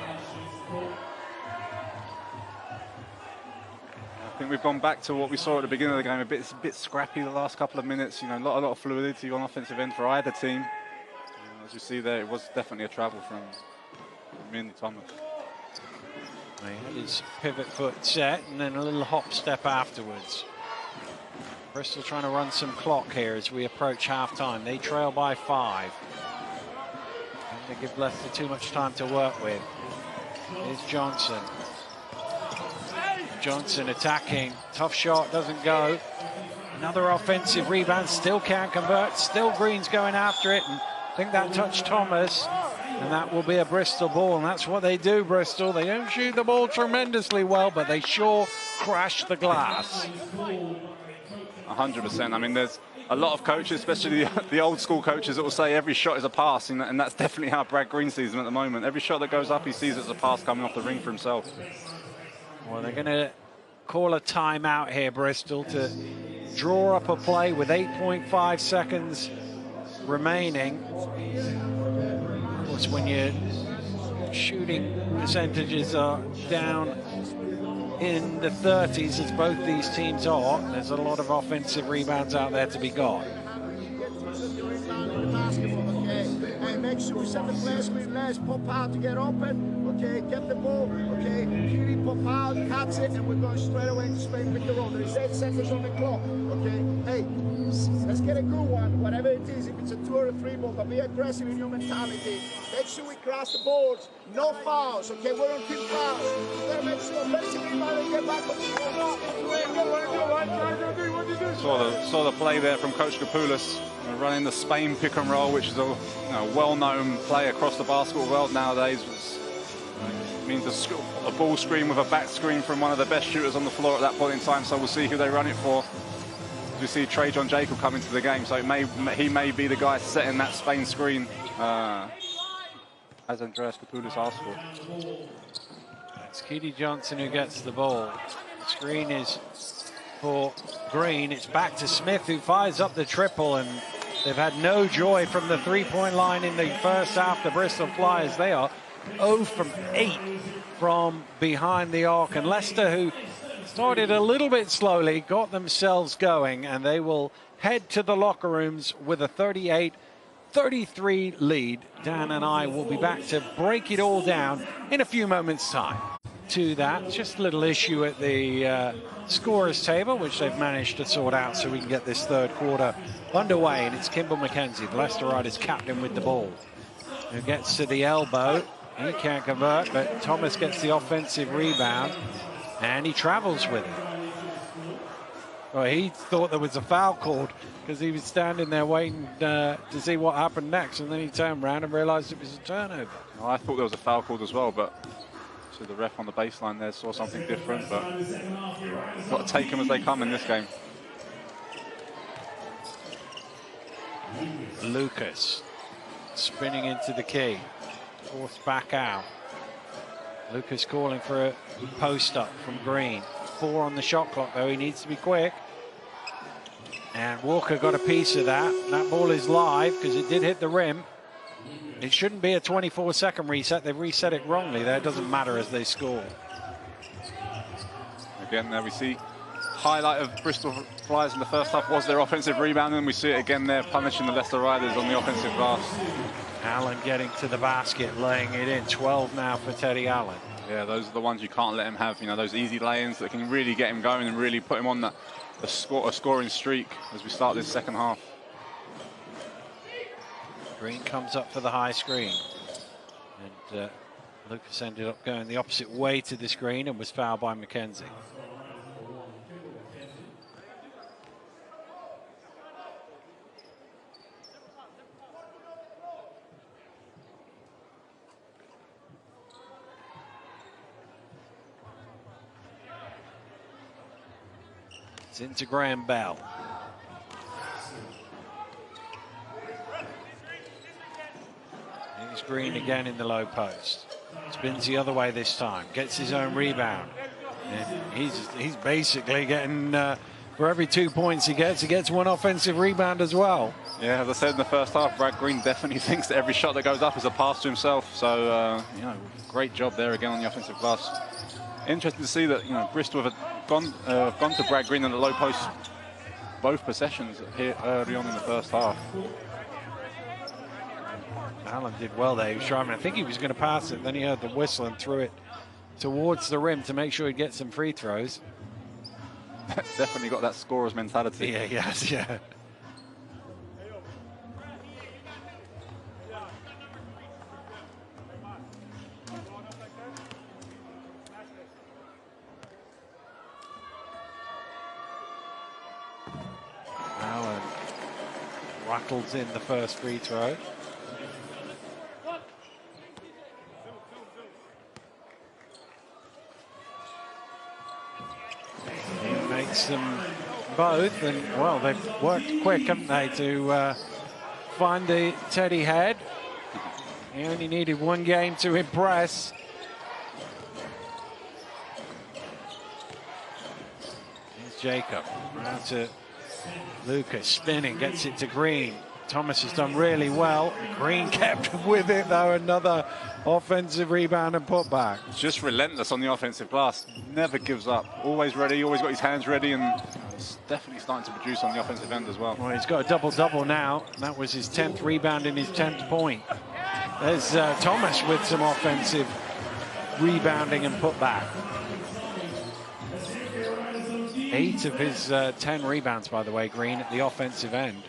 I think we've gone back to what we saw at the beginning of the game, a bit scrappy the last couple of minutes. You know, a lot of fluidity on offensive end for either team. As you see there, it was definitely a travel from Minnie Thomas. He had his pivot foot set and then a little hop step afterwards. Bristol trying to run some clock here as we approach half-time. They trail by 5. And they give Leicester too much time to work with. Here's Johnson. Johnson attacking. Tough shot, doesn't go. Another offensive rebound, still can't convert. Still Greene's going after it. And I think that touched Thomas. And that will be a Bristol ball. And that's what they do, Bristol. They don't shoot the ball tremendously well, but they sure crash the glass. 100%. I mean, there's a lot of coaches, especially the old school coaches, that will say every shot is a pass. And that's definitely how Brad Greene sees him at the moment. Every shot that goes up, he sees it as a pass coming off the ring for himself. Well, they're going to call a timeout here, Bristol, to draw up a play with 8.5 seconds remaining. Of course, when your shooting percentages are down in the 30s, as both these teams are, there's a lot of offensive rebounds out there to be got. Make sure send the play screen, let's pop out to get open. Okay, get the ball. Okay, Curie pop out, catch it, and we're going straight away to Spain pick the roll. There is 8 seconds on the clock. Okay, hey, let's get a good one, whatever it is, if it's a 2 or a 3 ball, but be aggressive in your mentality. Make sure we cross the boards, no fouls. Okay, we're on 2 fouls. We gotta make sure basic rebound and get back on the Saw the play there from Coach Kapoulis. Running the Spain pick and roll, which is a well-known play across the basketball world nowadays. It means a ball screen with a back screen from one of the best shooters on the floor at that point in time. So we'll see who they run it for. We see Trey John Jacob come into the game, so he may be the guy setting that Spain screen, as Andreas Kapoulis asked for. It's Keedy Johnson who gets the ball. The screen is for Greene. It's back to Smith, who fires up the triple, and they've had no joy from the three-point line in the first half. The Bristol Flyers, they are 0 from 8 from behind the arc, and Leicester, who started a little bit slowly, got themselves going, and they will head to the locker rooms with a 38-33 lead. Dan and I will be back to break it all down in a few moments' time. To that, just a little issue at the scorers table, which they've managed to sort out so we can get this third quarter underway. And it's Kimball McKenzie, the Leicester Riders captain, with the ball, who gets to the elbow. He can't convert, but Thomas gets the offensive rebound, and he travels with it. Well, he thought there was a foul called because he was standing there waiting to see what happened next, and then he turned around and realized it was a turnover. Well, I thought there was a foul called as well, but so the ref on the baseline there saw something different, but got to take them as they come in this game. Lucas spinning into the key, forced back out. Lucas calling for a post up from Greene. 4 on the shot clock though, he needs to be quick. And Walker got a piece of that. That ball is live because it did hit the rim. It shouldn't be a 24-second reset. They've reset it wrongly there. It doesn't matter as they score. Again, there we see highlight of Bristol Flyers in the first half was their offensive rebound, and we see it again there punishing the Leicester Riders on the offensive glass. Allen getting to the basket, laying it in. 12 now for Teddy Allen. Yeah, those are the ones you can't let him have. You know, those easy lay-ins that can really get him going and really put him on a scoring streak as we start this second half. Greene comes up for the high screen, and Lucas ended up going the opposite way to the screen and was fouled by McKenzie. It's into Graham Bell. Here's Greene again in the low post. Spins the other way this time. Gets his own rebound. And he's basically getting For every 2 points he gets 1 offensive rebound as well. Yeah, as I said in the first half, Brad Greene definitely thinks that every shot that goes up is a pass to himself. So, you know, great job there again on the offensive glass. Interesting to see that, you know, Bristol have gone to Brad Greene in the low post both possessions here early on in the first half. Allen did well there. He was trying. I think he was going to pass it. Then he heard the whistle and threw it towards the rim to make sure he'd get some free throws. Definitely got that scorer's mentality. Yeah, yes, yeah. Allen rattles in the first free throw. Them both, and well, they've worked quick, haven't they, to find the Teddy head. He only needed 1 game to impress. Here's Jacob around to Lucas, spinning, gets it to Greene. Thomas has done really well. Greene kept with it though. Another offensive rebound and putback. Just relentless on the offensive glass. Never gives up. Always ready. Always got his hands ready, and it's definitely starting to produce on the offensive end as well. Well, he's got a double-double now. That was his 10th rebound and his 10th point. There's Thomas with some offensive rebounding and putback. 8 of his 10 rebounds, by the way, Greene, at the offensive end.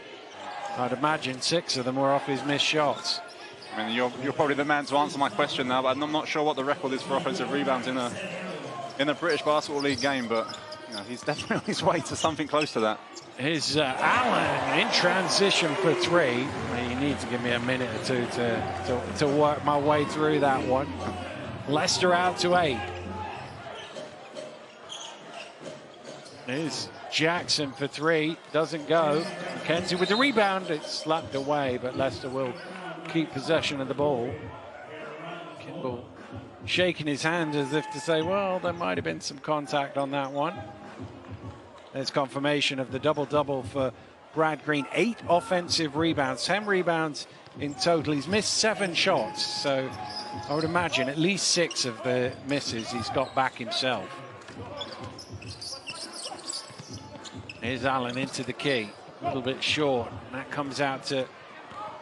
I'd imagine 6 of them were off his missed shots. I mean, you're probably the man to answer my question now, but I'm not sure what the record is for offensive rebounds in a British Basketball League game, but you know, he's definitely on his way to something close to that. Here's Allen in transition for 3. You need to give me a minute or two to work my way through that one. Leicester out to 8. Here's Jackson for 3, doesn't go. Mackenzie with the rebound, it's slapped away, but Leicester will keep possession of the ball. Kimball shaking his hand as if to say, well, there might have been some contact on that one. There's confirmation of the double-double for Brad Greene. 8 offensive rebounds, 10 rebounds in total. He's missed 7 shots, so I would imagine at least 6 of the misses he's got back himself. Here's Allen into the key, a little bit short, and that comes out to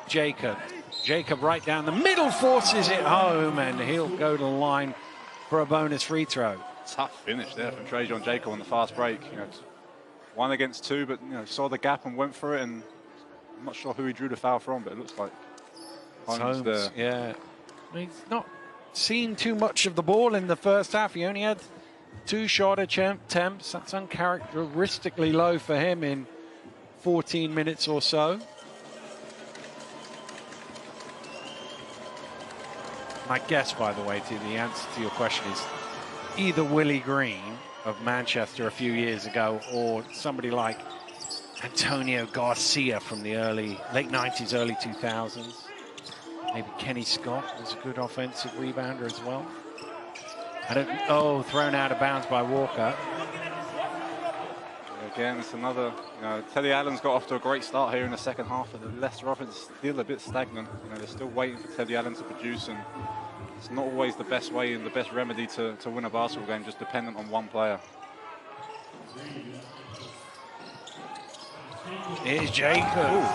Jacob. Jacob right down the middle, forces it home, and he'll go to the line for a bonus free throw. Tough finish there from Trajan Jacob on the fast break. You know, 1 against 2, but you know, saw the gap and went for it, and I'm not sure who he drew the foul from, but it looks like Holmes there. Yeah, he's not seen too much of the ball in the first half. He only had 2 shot attempts. That's uncharacteristically low for him in 14 minutes or so. My guess, by the way, to the answer to your question is either Willie Greene of Manchester a few years ago or somebody like Antonio Garcia from the late 90s, early 2000s. Maybe Kenny Scott was a good offensive rebounder as well. Thrown out of bounds by Walker. Again, it's another, you know, Teddy Allen's got off to a great start here in the second half, but the Leicester offense is still a bit stagnant. You know, they're still waiting for Teddy Allen to produce, and it's not always the best way and the best remedy to win a basketball game, just dependent on one player. Here's Jacob.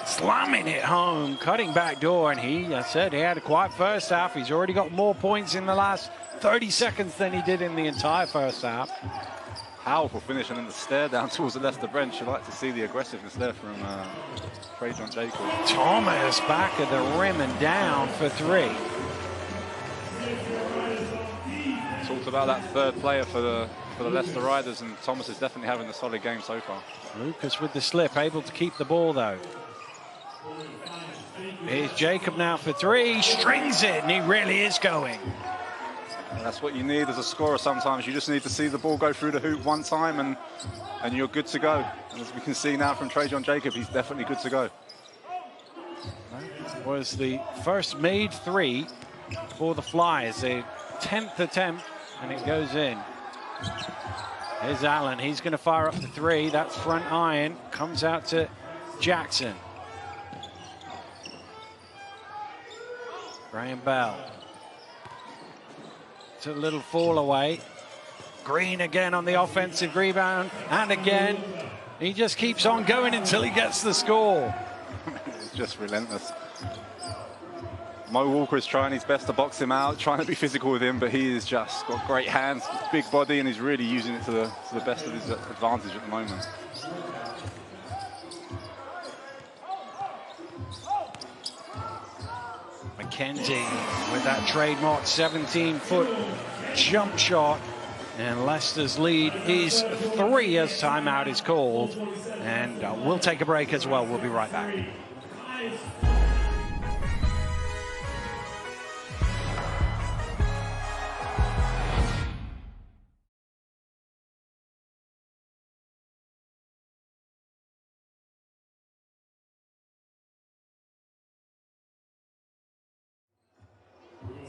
Slamming it home, cutting back door, and I said he had a quiet first half. He's already got more points in the last 30 seconds than he did in the entire first half. Powerful finish, and then the stare down towards the Leicester bench. You like to see the aggressiveness there from Trajan Jacob. Thomas back at the rim and down for 3. Talked about that third player for the Leicester Riders, and Thomas is definitely having a solid game so far. Lucas with the slip, able to keep the ball though. Here's Jacob now for 3, strings it, and he really is going. And that's what you need as a scorer sometimes. You just need to see the ball go through the hoop one time, and you're good to go. And as we can see now from Trajan Jacob, he's definitely good to go. That was the first made 3 for the Flyers, a 10th attempt, and it goes in. Here's Allen. He's going to fire up the three. That's front iron. Comes out to Jackson. Graham Bell. It's a little fall away. Greene again on the offensive rebound. And again, he just keeps on going until he gets the score. It's just relentless. Mo Walker is trying his best to box him out, trying to be physical with him, but he has just got great hands, big body, and he's really using it to the best of his advantage at the moment. McKenzie with that trademark 17-foot jump shot. And Leicester's lead is 3 as timeout is called. And we'll take a break as well. We'll be right back.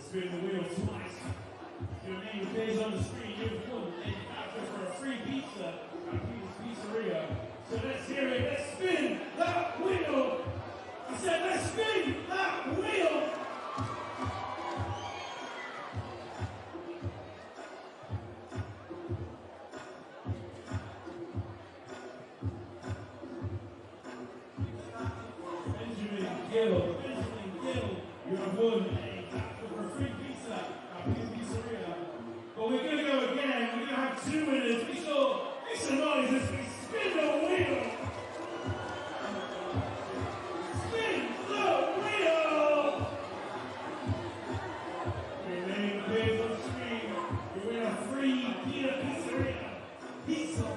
Spin the wheel twice. Your name appears on the screen. You've won a voucher for a free pizza at Peter's Pizzeria. So let's hear it. Let's spin that wheel. I said, let's spin that wheel. Benjamin Gill, you have won a free pizza at Peter's Pizzeria. But we're going to go again. We're going to have 2 winners. We saw Mr. Noise as we spin the wheel. Spin the wheel. Your name appears on the screen. You win a free Peter's Pizzeria pizza.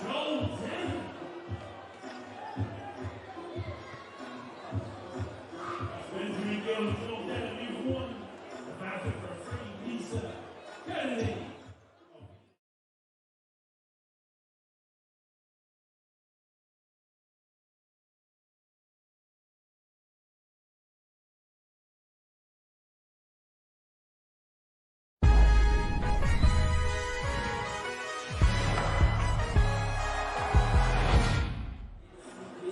Joel Denny. Benjamin Gill and Joel Denny, you've won a voucher for a free pizza. Kennedy.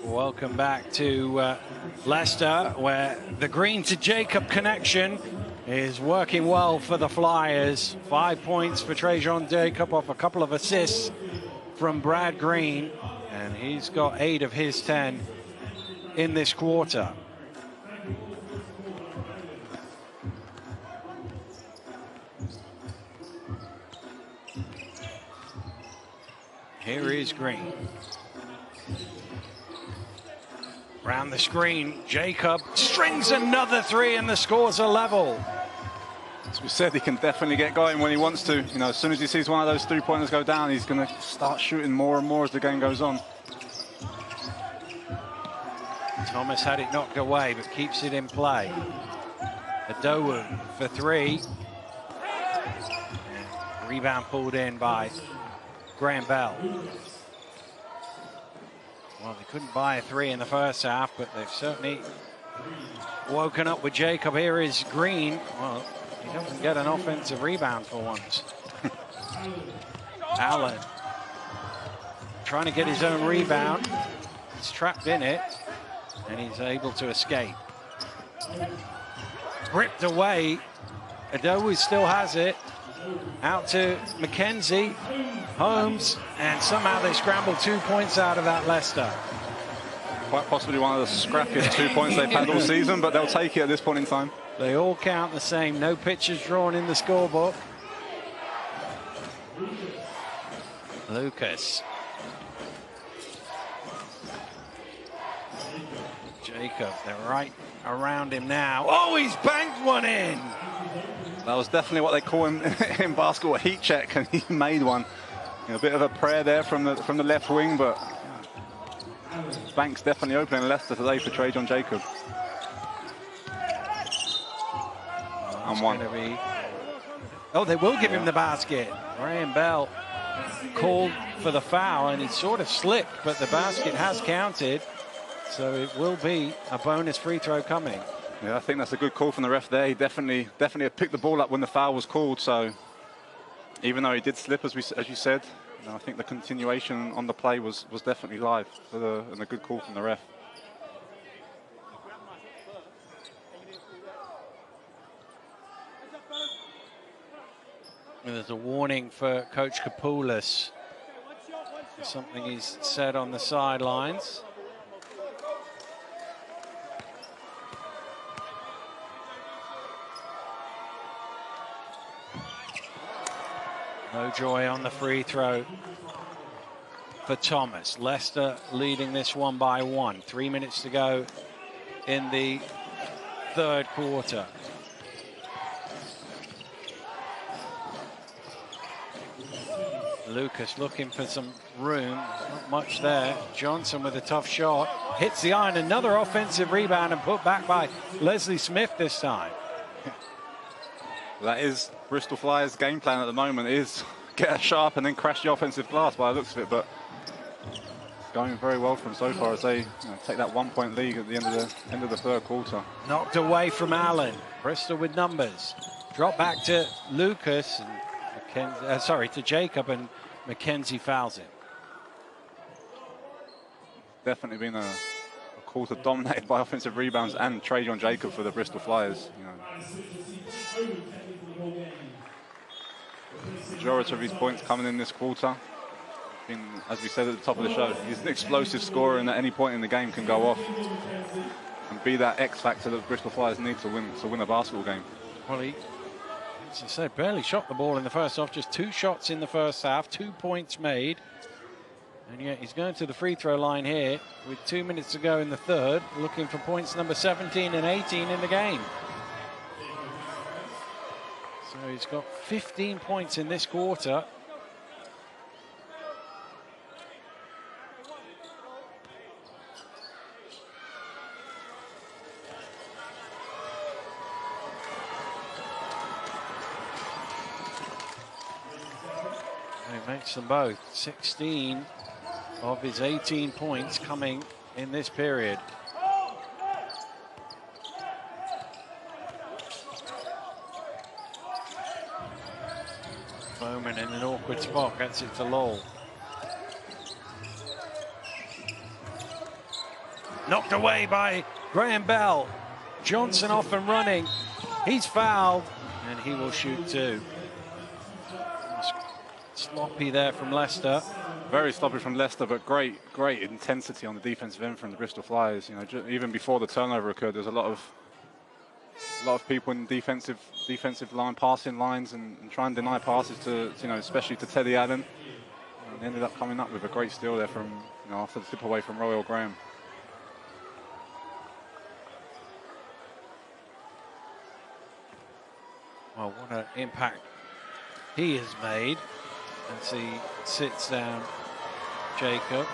Welcome back to Leicester, where the Greene to Jacob connection is working well for the Flyers. 5 points for Trajan Jacob off a couple of assists from Brad Greene, and he's got 8 of his 10 in this quarter. Here is Greene. Around the screen, Jacob strings another 3 and the scores are level. As we said, he can definitely get going when he wants to. You know, as soon as he sees one of those 3-pointers go down, he's going to start shooting more and more as the game goes on. Thomas had it knocked away, but keeps it in play. Adowu for 3. And rebound pulled in by Graham Bell. Well, they couldn't buy a 3 in the first half, but they've certainly woken up with Jacob. Here is Greene. Well, he doesn't get an offensive rebound for once. Allen trying to get his own rebound. He's trapped in it, and he's able to escape. Ripped away. Adowu still has it. Out to McKenzie. Holmes, and somehow they scrambled 2 points out of that Leicester. Quite possibly one of the scrappiest 2 points they've had all season, but they'll take it at this point in time. They all count the same. No pictures drawn in the scorebook. Lucas. Jacob, they're right around him now. Oh, he's banked one in. That was definitely what they call him in basketball, a heat check, and he made one. You know, a bit of a prayer there from the left wing, but bank's definitely open in Leicester today for Trajan Jacob. And one. Oh, they will give him the basket. Graham Bell called for the foul, and it sort of slipped, but the basket has counted. So it will be a bonus free throw coming. Yeah, I think that's a good call from the ref there. He definitely picked the ball up when the foul was called, so Even though he did slip, as you said, you know, I think the continuation on the play was definitely live and a good call from the ref. And there's a warning for Coach Kapoulis. Something he's said on the sidelines. No joy on the free throw for Thomas. Leicester leading this one by 1. 3 minutes to go in the third quarter. Lucas looking for some room, not much there. Johnson with a tough shot, hits the iron, another offensive rebound and put back by Leslie Smith this time. That is Bristol Flyers' game plan at the moment, is get a sharp and then crash the offensive glass by the looks of it, but it's going very well for them so far as they take that 1 point lead at the end of the third quarter. Knocked away from Allen. Bristol with numbers. Drop back to Lucas and to Jacob, and Mackenzie fouls it. Definitely been a quarter dominated by offensive rebounds and Trajan Jacob for the Bristol Flyers. You know, majority of his points coming in this quarter. As we said at the top of the show, he's an explosive scorer, and at any point in the game can go off and be that X factor that Bristol Flyers need to win a basketball game. Well, he, as I said, barely shot the ball in the first half. Just 2 shots in the first half, 2 points made. And yet he's going to the free throw line here with 2 minutes to go in the third, looking for points number 17 and 18 in the game. So he's got 15 points in this quarter. He makes them both. 16 of his 18 points coming in this period. Bowman in an awkward spot, gets it to Lowell. Knocked away by Graham Bell. Johnson off and running. He's fouled, and he will shoot 2. Sloppy there from Leicester. Very sloppy from Leicester, but great intensity on the defensive end from the Bristol Flyers. You know, even before the turnover occurred, there's a lot of people in defensive line, passing lines, and try and deny passes to especially to Teddy Allen. And they ended up coming up with a great steal there from after the tip away from Royal Graham. Well, what an impact he has made as he sits down Jacob.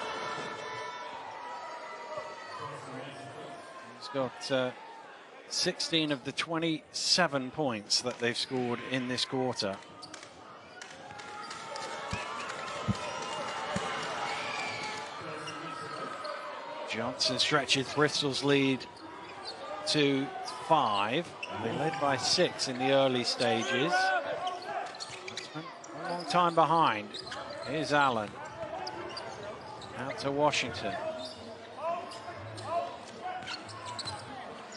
He's got 16 of the 27 points that they've scored in this quarter. Johnson stretches Bristol's lead to 5. They led by 6 in the early stages. A long time behind. Here's Allen. Out to Washington.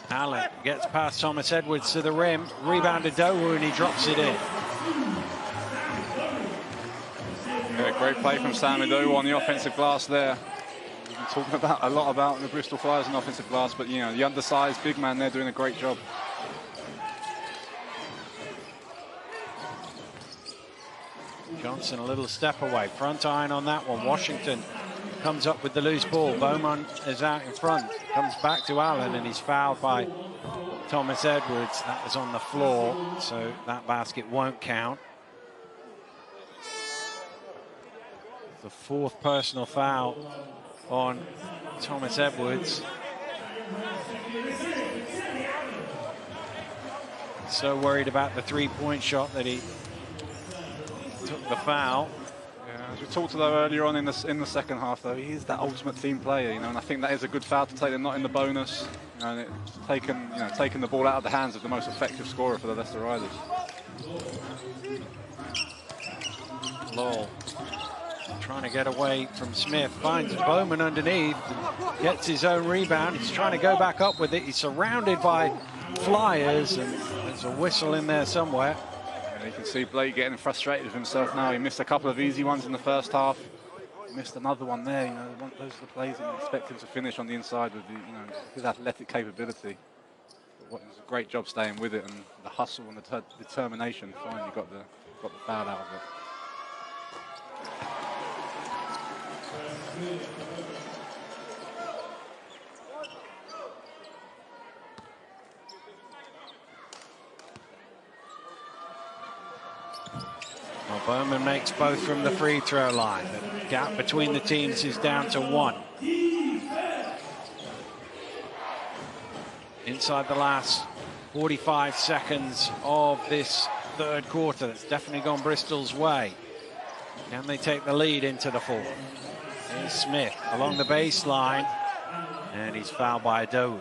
Allen gets past Thomas Edwards to the rim. Rebound to Dowu, and he drops it in. Yeah, great play from Sammy Dowu on the offensive glass there. We've been talking a lot about the Bristol Flyers on offensive glass, but the undersized big man there doing a great job. Johnson a little step away. Front iron on that one. Washington comes up with the loose ball. Bowman is out in front. Comes back to Allen, and he's fouled by Thomas Edwards. That was on the floor, so that basket won't count. The 4th personal foul on Thomas Edwards. So worried about the 3-point shot that he took the foul. Yeah, as we talked about earlier on in the second half, though, he is that ultimate team player, and I think that is a good foul to take them not in the bonus, and it's taking the ball out of the hands of the most effective scorer for the Leicester Riders. Lowell trying to get away from Smith, finds Bowman underneath, gets his own rebound. He's trying to go back up with it. He's surrounded by flyers, and there's a whistle in there somewhere. And you can see Blake getting frustrated with himself now. He missed a couple of easy ones in the first half. Missed another one there. You know, those are the plays you expect him to finish on the inside with his athletic capability. But it was a great job staying with it, and the hustle and the determination finally got the foul out of it. Well, Bowman makes both from the free throw line. The gap between the teams is down to 1. Inside the last 45 seconds of this third quarter, that's definitely gone Bristol's way. Can they take the lead into the fourth? Here's Smith along the baseline, and he's fouled by Adowu.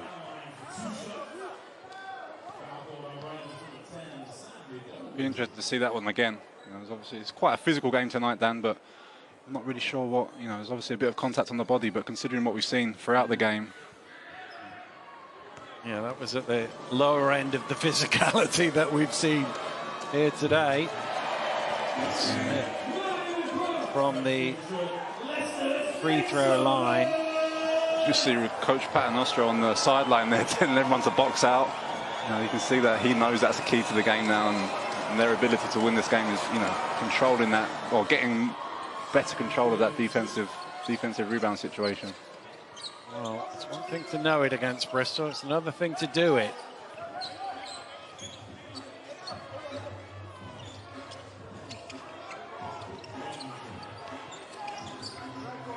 Be interested to see that one again. It's quite a physical game tonight, Dan, but I'm not really sure what, there's obviously a bit of contact on the body, but considering what we've seen throughout the game. Yeah, that was at the lower end of the physicality that we've seen here today. Smith from the free throw line. Just see with Coach Paternoster on the sideline there, telling everyone to box out. You can see that he knows that's the key to the game now, and their ability to win this game is, controlling that, or getting better control of that defensive rebound situation. Well, it's one thing to know it against Bristol, it's another thing to do it.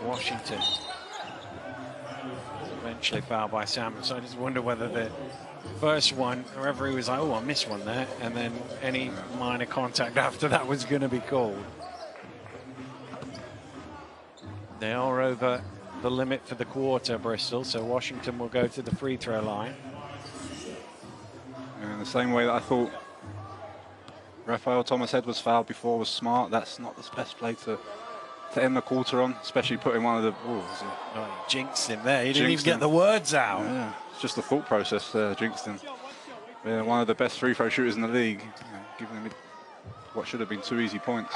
Washington eventually fouled by Salmon, so I just wonder whether the first one, whoever he was like, oh, I missed one there, and then any minor contact after that was going to be called. They are over the limit for the quarter, Bristol, so Washington will go to the free throw line. And the same way that I thought Raphael Thomas-Head was fouled before was smart. That's not the best play to end the quarter on, especially putting one of the... Oh, he jinxed him there. He didn't even get the words out. Yeah, it's just the thought process jinxed him. Yeah, one of the best free throw shooters in the league, giving him what should have been 2 easy points.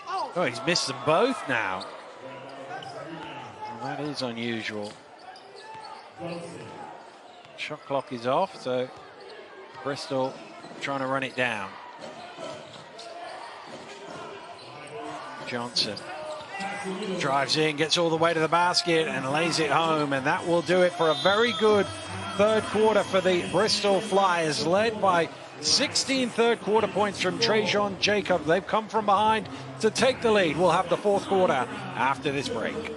Oh, he's missed them both now. Well, that is unusual. Shot clock is off, so Bristol trying to run it down. Johnson drives in, gets all the way to the basket and lays it home, and that will do it for a very good third quarter for the Bristol Flyers, led by 16 third quarter points from Trajan Jacob. They've come from behind to take the lead. We'll have the fourth quarter after this break.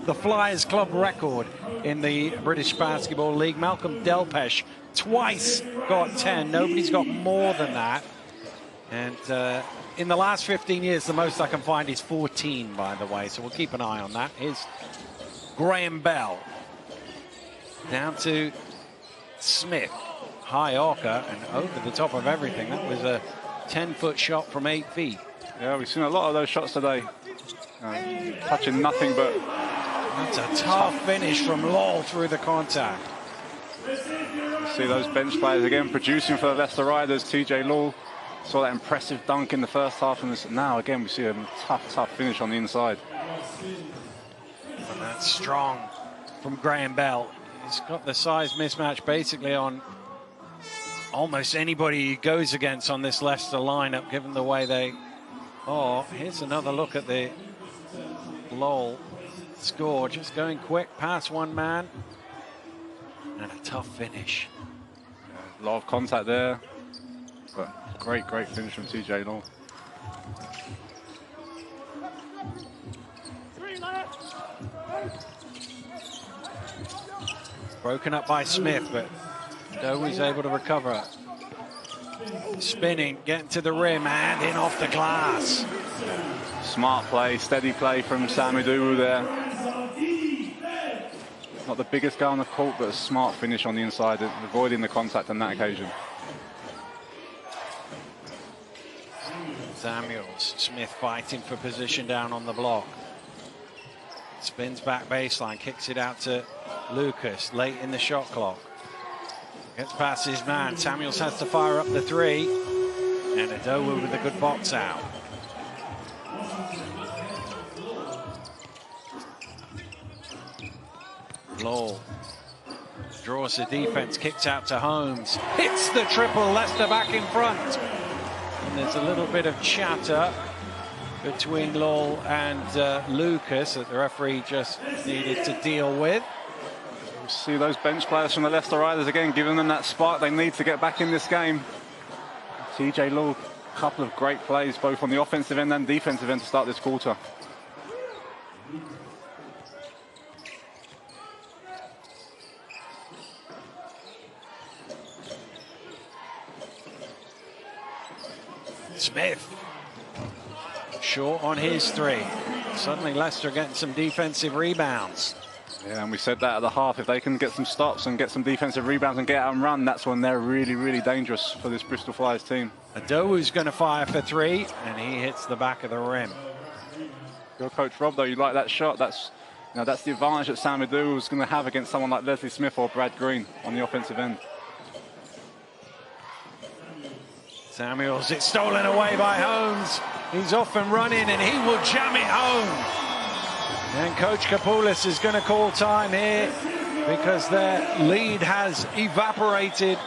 The Flyers club record in the British Basketball League. Malcolm Delpesh twice got 10. Nobody's got more than that. And in the last 15 years, the most I can find is 14, by the way. So we'll keep an eye on that. Here's Graham Bell. Down to Smith. High archer and over the top of everything. That was a 10-foot shot from 8 feet. Yeah, we've seen a lot of those shots today. Touching nothing but... That's a tough finish from Lowell through the contact. You see those bench players again producing for the Leicester Riders. TJ Lowell saw that impressive dunk in the first half, and now again we see a tough finish on the inside. And that's strong from Graham Bell. He's got the size mismatch basically on almost anybody he goes against on this Leicester lineup, given the way they... Oh, here's another look at the Lowell score. Just going quick past one man. And a tough finish. A lot of contact there. But great finish from TJ Lowell. Broken up by Smith, but Dowi's able to recover. Spinning, getting to the rim and in off the glass. Smart play, steady play from Sam Adowu there. Not the biggest guy on the court, but a smart finish on the inside, avoiding the contact on that occasion. Samuels, Smith fighting for position down on the block. Spins back baseline, kicks it out to Lucas late in the shot clock. Gets past his man. Samuels has to fire up the three. And Adowu with a good box out. Lowell draws the defense, kicks out to Holmes. Hits the triple, Leicester back in front. And there's a little bit of chatter between Lowell and Lucas that the referee just needed to deal with. We'll see those bench players from the Leicester Riders again, giving them that spark they need to get back in this game. TJ Lowell, a couple of great plays, both on the offensive end and defensive end to start this quarter. Smith, short on his three. Suddenly Leicester getting some defensive rebounds. Yeah, and we said that at the half. If they can get some stops and get some defensive rebounds and get out and run, that's when they're really, really dangerous for this Bristol Flyers team. Adowu's going to fire for three, and he hits the back of the rim. Your coach Rob, though, you like that shot. That's the advantage that Sam Adowu is going to have against someone like Leslie Smith or Brad Greene on the offensive end. Samuels, it's stolen away by Holmes. He's off and running, and he will jam it home. And Coach Kapoulis is going to call time here because their lead has evaporated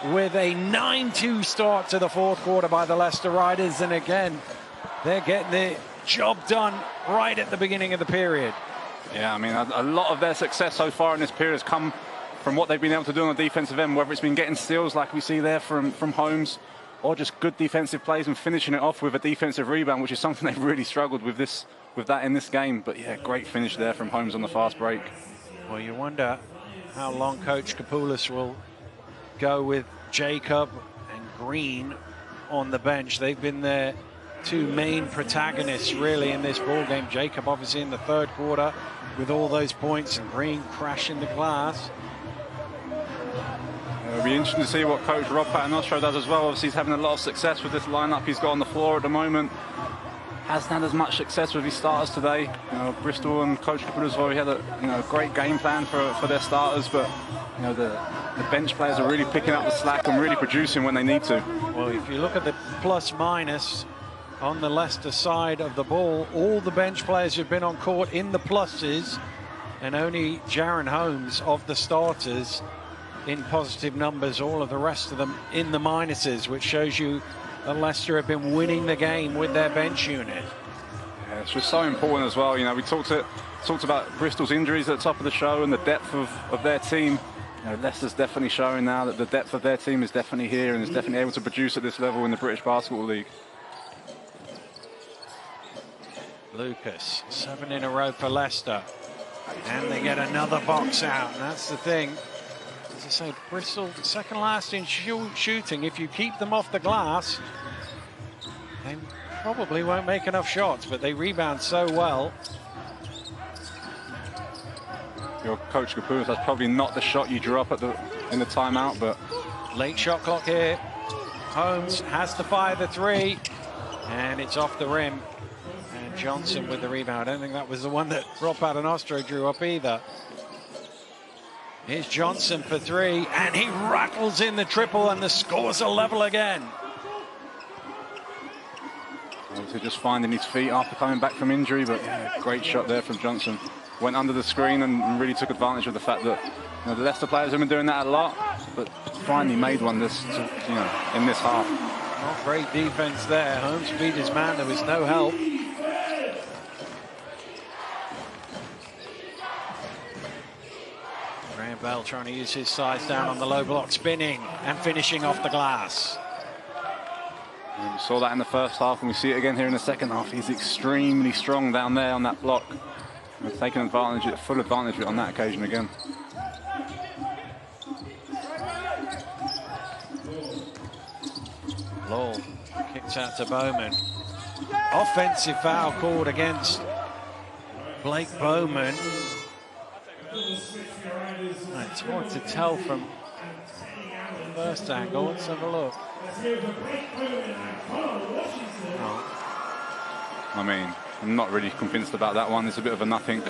with a 9-2 start to the fourth quarter by the Leicester Riders. And again, they're getting the job done right at the beginning of the period. Yeah, I mean, a lot of their success so far in this period has come from what they've been able to do on the defensive end, whether it's been getting steals like we see there from Holmes, or just good defensive plays and finishing it off with a defensive rebound, which is something they've really struggled with that in this game. But yeah, great finish there from Holmes on the fast break. Well, you wonder how long Coach Kapoulis will go with Jacob and Greene on the bench. They've been their two main protagonists really in this ball game. Jacob obviously in the third quarter with all those points, and Greene crashing the glass. It'll be interesting to see what Coach Rob Paternostro does as well. Obviously, he's having a lot of success with this lineup he's got on the floor at the moment. Hasn't had as much success with his starters today. Bristol and Coach Kapoulis have already had a great game plan for their starters, but the bench players are really picking up the slack and really producing when they need to. Well, if you look at the plus minus on the Leicester side of the ball, all the bench players who've been on court in the pluses, and only Jaron Holmes of the starters in positive numbers, all of the rest of them in the minuses, which shows you that Leicester have been winning the game with their bench unit. Yeah, it's just so important as well. We talked about Bristol's injuries at the top of the show and the depth of their team. Leicester's definitely showing now that the depth of their team is definitely here and is definitely able to produce at this level in the British Basketball League. Lucas, 7 in a row for Leicester, and they get another box out, and that's the thing. As I say, Bristol second last in shooting. If you keep them off the glass, they probably won't make enough shots, but they rebound so well. Your Coach Kapoulis, that's probably not the shot you drew up in the timeout, but late shot clock here. Holmes has to fire the three, and it's off the rim. And Johnson with the rebound. I don't think that was the one that Rob Paternostro drew up either. Here's Johnson for three, and he rattles in the triple, and the score's a level again. Obviously just finding his feet after coming back from injury, but yeah, great shot there from Johnson. Went under the screen and really took advantage of the fact that the Leicester players have been doing that a lot, but finally made one in this half. Not great defense there. Holmes beat his man. There was no help. Graham Bell trying to use his size down on the low block, spinning and finishing off the glass. And we saw that in the first half, and we see it again here in the second half. He's extremely strong down there on that block. We're taking full advantage of it on that occasion again. Lowell kicks out to Bowman. Offensive foul called against Blake Bowman. It's hard to tell from first angle. Let's have a look. I mean, I'm not really convinced about that one. It's a bit of a nothing.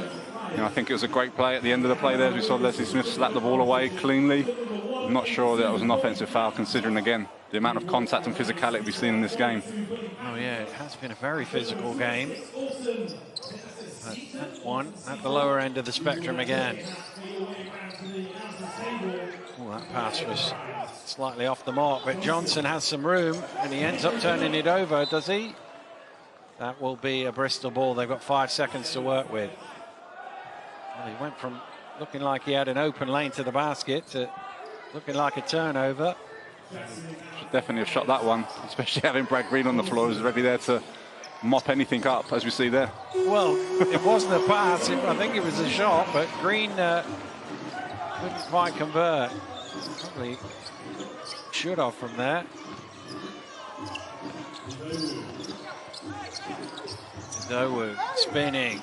You know, I think it was a great play at the end of the play there. As we saw Leslie Smith slap the ball away cleanly. I'm not sure that was an offensive foul, considering, again, the amount of contact and physicality we've seen in this game. Oh, yeah, it has been a very physical game. But that's one at the lower end of the spectrum again. Oh, that pass was slightly off the mark, but Johnson has some room, and he ends up turning it over, does he? That will be a Bristol ball. They've got 5 seconds to work with. Well, he went from looking like he had an open lane to the basket to looking like a turnover. Should definitely have shot that one, especially having Brad Greene on the floor, who's ready there to mop anything up, as we see there. Well, it wasn't a pass. I think it was a shot, but Greene couldn't quite convert. Probably should have from there. Dowu spinning.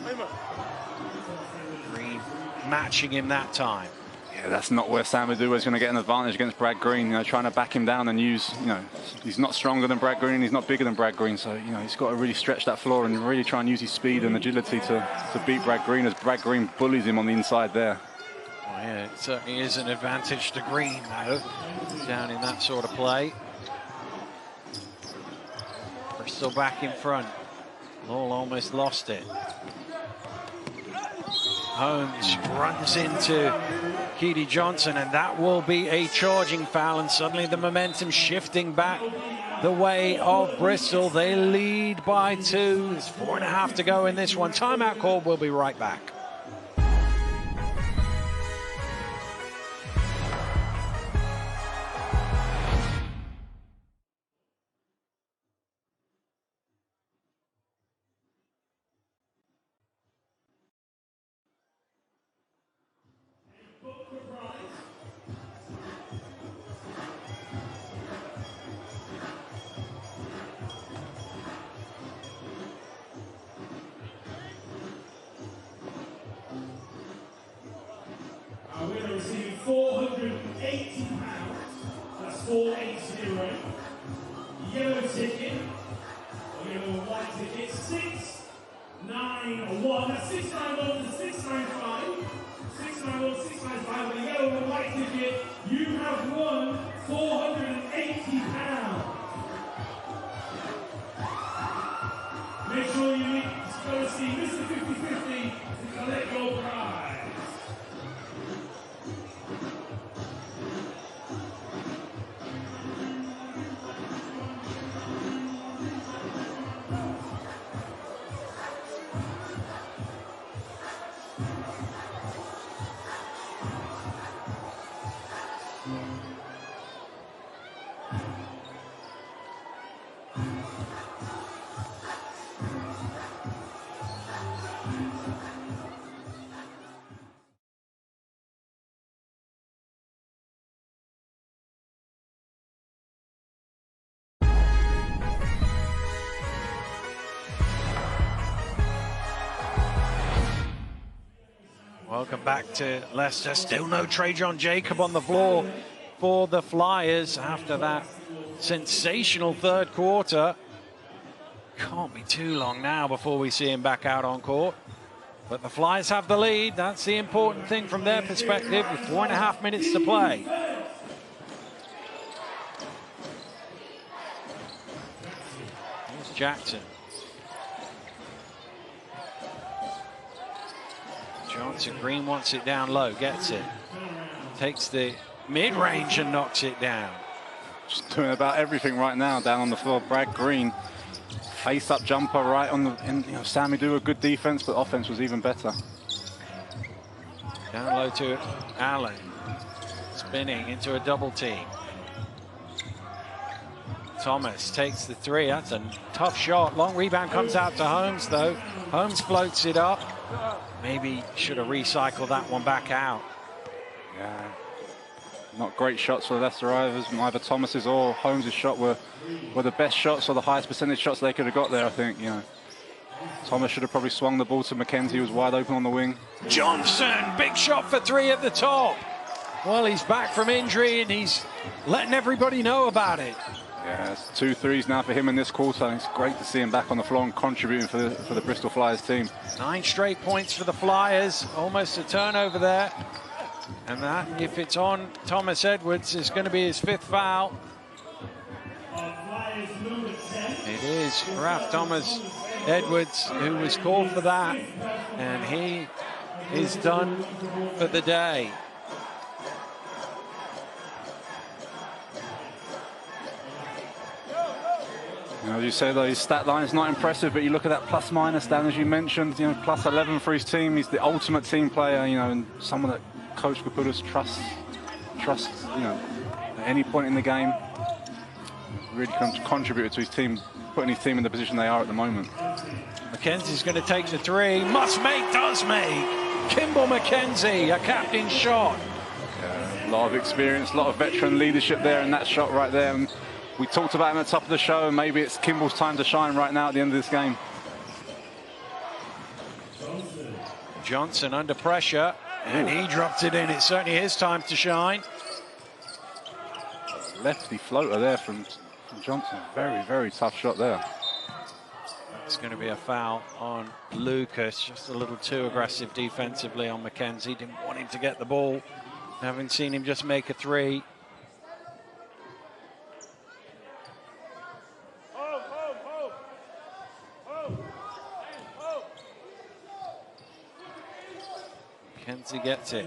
Greene matching him that time. Yeah, that's not where Samadou is going to get an advantage against Brad Greene. You know, trying to back him down and use, you know, he's not stronger than Brad Greene, he's not bigger than Brad Greene, so, you know, he's got to really stretch that floor and really try and use his speed and agility to beat Brad Greene, as Brad Greene bullies him on the inside there. Oh, yeah, it certainly is an advantage to Greene, though, down in that sort of play. Bristol back in front. Lowell almost lost it. Holmes runs into Keedy Johnson, and that will be a charging foul, and suddenly the momentum shifting back the way of Bristol. They lead by 2. There's 4.5 to go in this one. Timeout call. We'll be right back. Welcome back to Leicester. Still no Trajan Jacob on the floor for the Flyers after that sensational third quarter. Can't be too long now before we see him back out on court. But the Flyers have the lead. That's the important thing from their perspective, with 4.5 minutes to play. Here's Jackson. Johnson, Greene wants it down low, gets it. Takes the mid-range and knocks it down. Just doing about everything right now down on the floor. Brad Greene, face-up jumper right on the, and, you know, Samadou, a good defense, but offense was even better. Down low to Allen, spinning into a double team. Thomas takes the 3, that's a tough shot. Long rebound comes out to Holmes though. Holmes floats it up. Maybe should have recycled that one back out. Yeah, not great shots for Leicester either Thomas's or Holmes' shot were the best shots, or the highest percentage shots they could have got there, I think. You know, Thomas should have probably swung the ball to McKenzie, who was wide open on the wing. Johnson, big shot for 3 at the top. Well, he's back from injury and he's letting everybody know about it. Yeah, it's 2 threes now for him in this quarter. It's great to see him back on the floor and contributing for the Bristol Flyers team. 9 straight points for the Flyers. Almost a turnover there. And that, if it's on Thomas Edwards, is going to be his 5th foul. It is Ralph Thomas Edwards who was called for that. And he is done for the day. You know, you say that his stat line is not impressive, but you look at that plus-minus down, as you mentioned, you know, plus 11 for his team. He's the ultimate team player, you know, and someone that Coach Kaputas trusts, you know, at any point in the game. Really contributed to his team, putting his team in the position they are at the moment. McKenzie's going to take the 3. Must make, does make. Kimball McKenzie, a captain shot. Yeah, a lot of experience, a lot of veteran leadership there in that shot right there. And we talked about him at the top of the show, and maybe it's Kimball's time to shine right now at the end of this game. Johnson under pressure, and he dropped it in. It's certainly his time to shine. Lefty floater there from Johnson. Very, very tough shot there. It's going to be a foul on Lucas. Just a little too aggressive defensively on McKenzie. Didn't want him to get the ball. Haven't seen him just make a 3. McKenzie gets it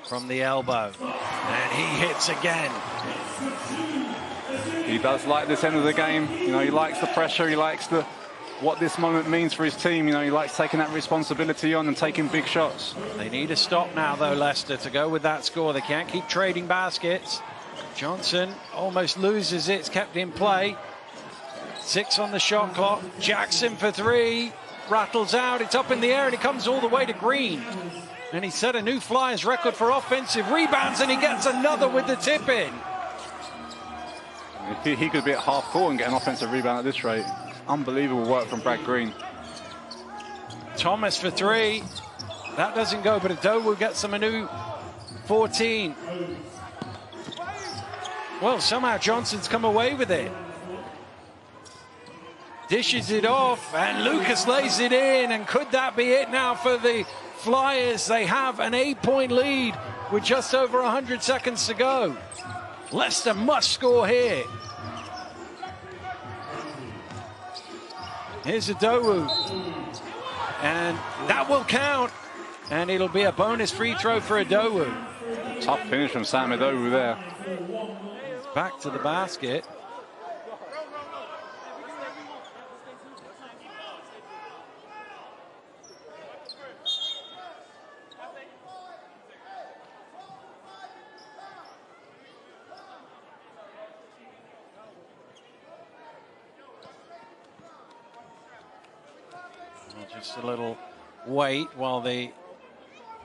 from the elbow, and he hits again. He does like this end of the game. You know, he likes the pressure. He likes what this moment means for his team. You know, he likes taking that responsibility on and taking big shots. They need a stop now, though, Leicester, to go with that score. They can't keep trading baskets. Johnson almost loses it. It's kept in play. 6 on the shot clock. Jackson for 3. Rattles out. It's up in the air, and it comes all the way to Greene. And he set a new Flyers record for offensive rebounds, and he gets another with the tip in. He could be at half court and get an offensive rebound at this rate. Unbelievable work from Brad Greene. Thomas for 3. That doesn't go, but Adowu gets him a new 14. Well, somehow Johnson's come away with it. Dishes it off, and Lucas lays it in. And could that be it now for the Flyers? They have an 8-point lead with just over 100 seconds to go. Leicester must score here. Here's Adowu. And that will count. And it'll be a bonus free throw for Adowu. Tough finish from Sam Adowu there. Back to the basket. Just a little wait while the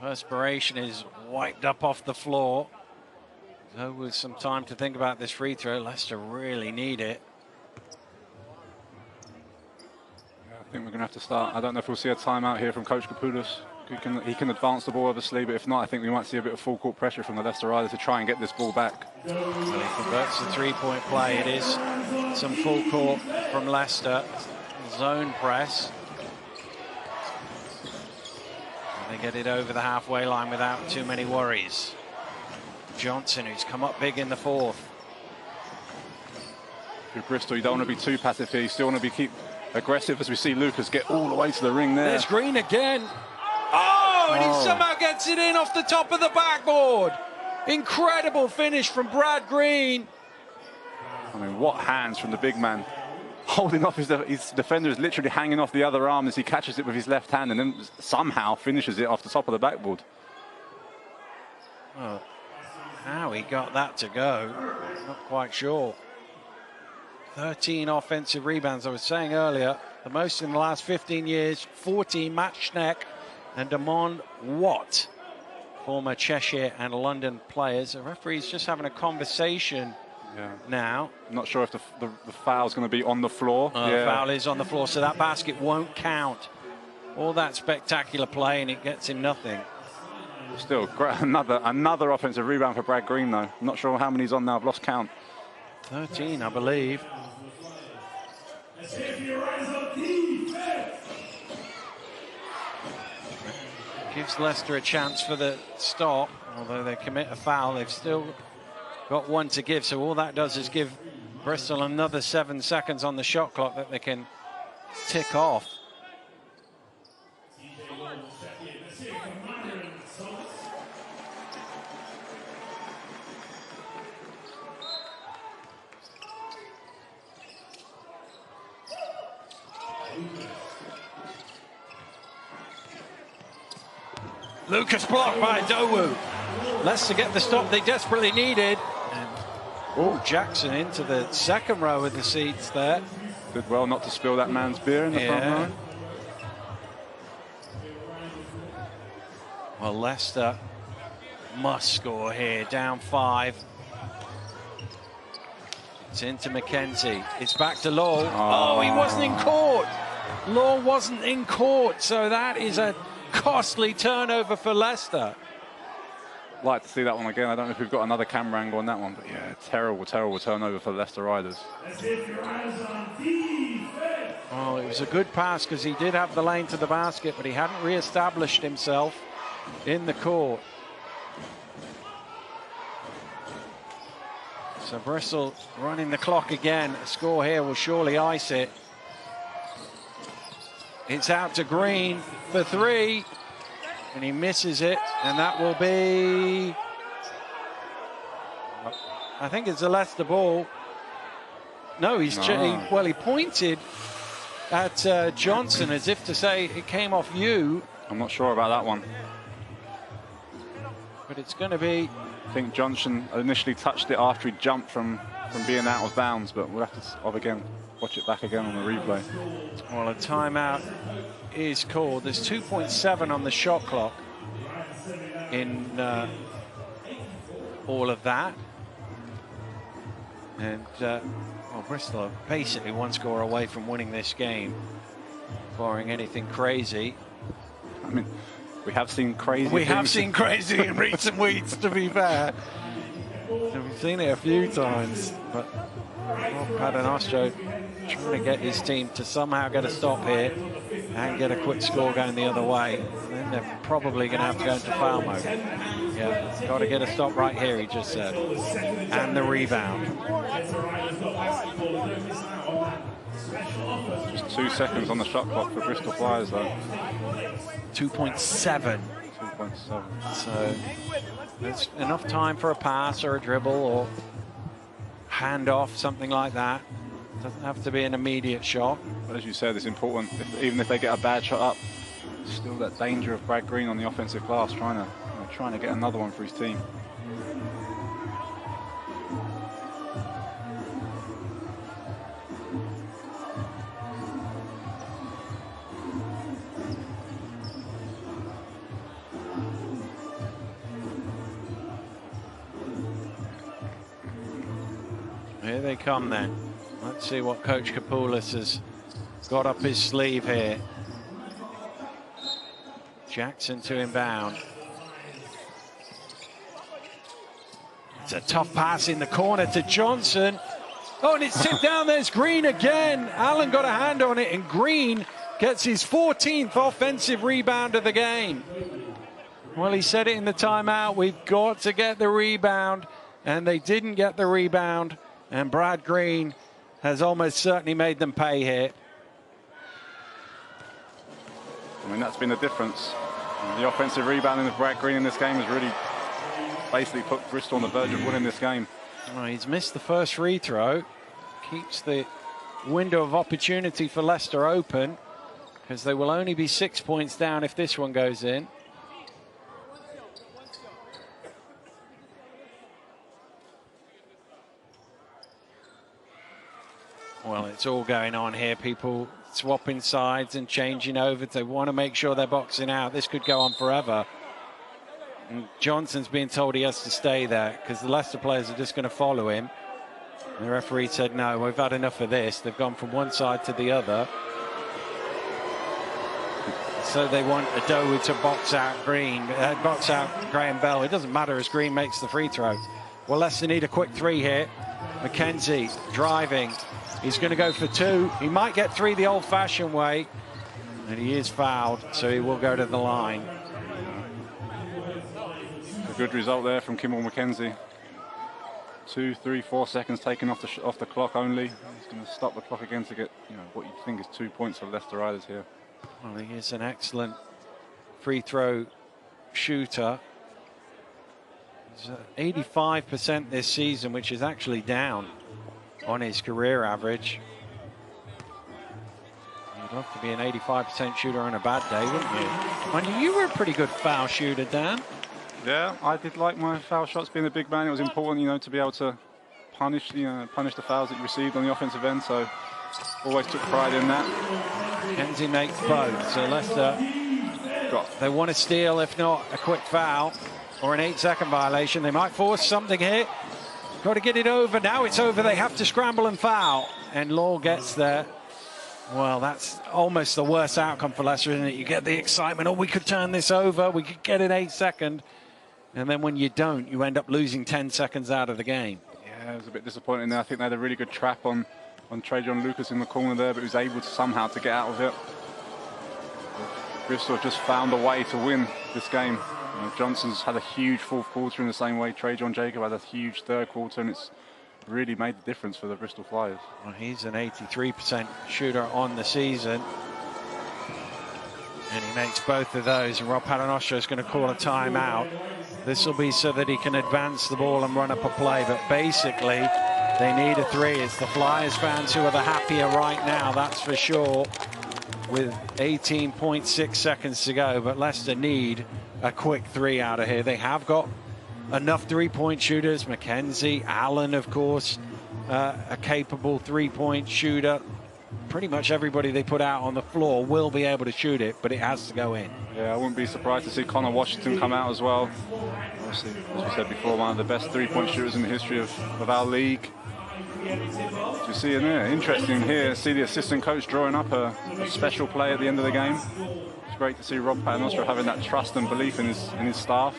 perspiration is wiped up off the floor. So with some time to think about this free throw, Leicester really need it. Yeah, I think we're going to have to start. I don't know if we'll see a timeout here from Coach Kaputas. He can advance the ball, obviously, but if not, I think we might see a bit of full court pressure from the Leicester Riders to try and get this ball back. Well, he converts the 3-point play. It is some full court from Leicester. Zone press. They get it over the halfway line without too many worries. Johnson, who's come up big in the 4th. If you're Bristol, you don't want to be too passive here. You still want to keep aggressive, as we see Lucas get all the way to the ring there. There's Greene again. Oh, and he somehow gets it in off the top of the backboard. Incredible finish from Brad Greene. I mean, what hands from the big man. Holding off his defender is literally hanging off the other arm as he catches it with his left hand and then somehow finishes it off the top of the backboard. Oh, how he got that to go, not quite sure. 13 offensive rebounds, I was saying earlier, the most in the last 15 years, 14 Matchneck and Damon Watt, former Cheshire and London players. The referee's just having a conversation. Yeah. Now, I'm not sure if the foul's going to be on the floor. The foul is on the floor, so that basket won't count. All that spectacular play, and it gets him nothing. Still, another offensive rebound for Brad Greene, though. I'm not sure how many he's on now. I've lost count. 13, I believe. Gives Leicester a chance for the stop, although they commit a foul. They've still got one to give, so all that does is give Bristol another 7 seconds on the shot clock that they can tick off. Lucas blocked by Dowu. Leicester get the stop they desperately needed. And Jackson into the second row of the seats there. Did well not to spill that man's beer in the front row. Well, Leicester must score here, down 5. It's into McKenzie. It's back to Law. Oh, he wasn't in court. Law wasn't in court, so that is a costly turnover for Leicester. Like to see that one again. I don't know if we've got another camera angle on that one, but yeah, terrible turnover for Leicester Riders. Oh, it was a good pass because he did have the lane to the basket, but he hadn't re-established himself in the court. So Bristol running the clock again. A score here will surely ice it. It's out to Greene for 3, and he misses it, and that will be, I think it's a Leicester ball. No, he pointed at Johnson as if to say it came off you. I'm not sure about that one. But it's going to be... I think Johnson initially touched it after he jumped from being out of bounds, but we'll have to watch it back again on the replay. Well, a timeout is called. There's 2.7 on the shot clock in all of that. And, well, Bristol are basically one score away from winning this game, barring anything crazy. I mean, we have seen crazy We have seen crazy in recent weeks, to be fair. And we've seen it a few times, but Paternoster trying to get his team to somehow get a stop here and get a quick score going the other way. And then they're probably going to have to go into foul mode. Yeah, got to get a stop right here, he just said. And the rebound. Just 2 seconds on the shot clock for Bristol Flyers, though. 2.7. 2.7. So there's enough time for a pass or a dribble or handoff, something like that. Doesn't have to be an immediate shot. But as you said, it's important. Even if they get a bad shot up, still that danger of Brad Greene on the offensive glass trying to get another one for his team. Here they come then. Let's see what Coach Kapoulis has got up his sleeve here. Jackson to inbound. It's a tough pass in the corner to Johnson. Oh, and it's tipped down. There's Greene again. Allen got a hand on it, and Greene gets his 14th offensive rebound of the game. Well, he said it in the timeout. We've got to get the rebound, and they didn't get the rebound. And Brad Greene has almost certainly made them pay here. I mean, that's been the difference. The offensive rebounding of Brad Greene in this game has really basically put Bristol on the verge of winning this game. Well, he's missed the first free throw. Keeps the window of opportunity for Leicester open, because they will only be 6 points down if this one goes in. Well, it's all going on here. People swapping sides and changing over. They want to make sure they're boxing out. This could go on forever. And Johnson's being told he has to stay there because the Leicester players are just going to follow him. And the referee said, no, we've had enough of this. They've gone from one side to the other. So they want Adowu to box out box out Graham Bell. It doesn't matter as Greene makes the free throw. Well, Leicester need a quick 3 here. McKenzie driving. He's going to go for 2. He might get 3 the old-fashioned way. And he is fouled, so he will go to the line. A good result there from Kimmel McKenzie. 2, 3, 4 seconds taken off the clock only. He's going to stop the clock again to get what you think is 2 points for Leicester Riders here. Well, he is an excellent free throw shooter. He's 85% this season, which is actually down on his career average. You'd love to be an 85% shooter on a bad day, wouldn't you? Mind you, you were a pretty good foul shooter, Dan. Yeah, I did like my foul shots being a big man. It was important, to be able to punish the fouls that you received on the offensive end. So always took pride in that. Kenzie makes both. So Leicester, they want to steal, if not a quick foul or an 8-second violation. They might force something here. Got to get it over. Now it's over. They have to scramble and foul. And Law gets there. Well, that's almost the worst outcome for Leicester, isn't it? You get the excitement. Oh, we could turn this over. We could get it 8-second. And then when you don't, you end up losing 10 seconds out of the game. Yeah, it was a bit disappointing there. I think they had a really good trap on Trajan Lucas in the corner there, but he was able to somehow to get out of it. Bristol just found a way to win this game. Johnson's had a huge fourth quarter in the same way. Trajan Jacob had a huge third quarter, and it's really made the difference for the Bristol Flyers. Well, he's an 83% shooter on the season. And he makes both of those. And Rob Paternoster is going to call a timeout. This will be so that he can advance the ball and run up a play. But basically, they need a 3. It's the Flyers fans who are the happier right now, that's for sure, with 18.6 seconds to go. But Leicester need a quick 3 out of here. They have got enough 3-point shooters. McKenzie, Allen, of course, a capable 3-point shooter. Pretty much everybody they put out on the floor will be able to shoot it, but it has to go in. Yeah, I wouldn't be surprised to see Connor Washington come out as well. Obviously, as we said before, one of the best 3-point shooters in the history of our league. As you see in there, interesting here, see the assistant coach drawing up a special play at the end of the game. It's great to see Rob Paternoster having that trust and belief in his staff.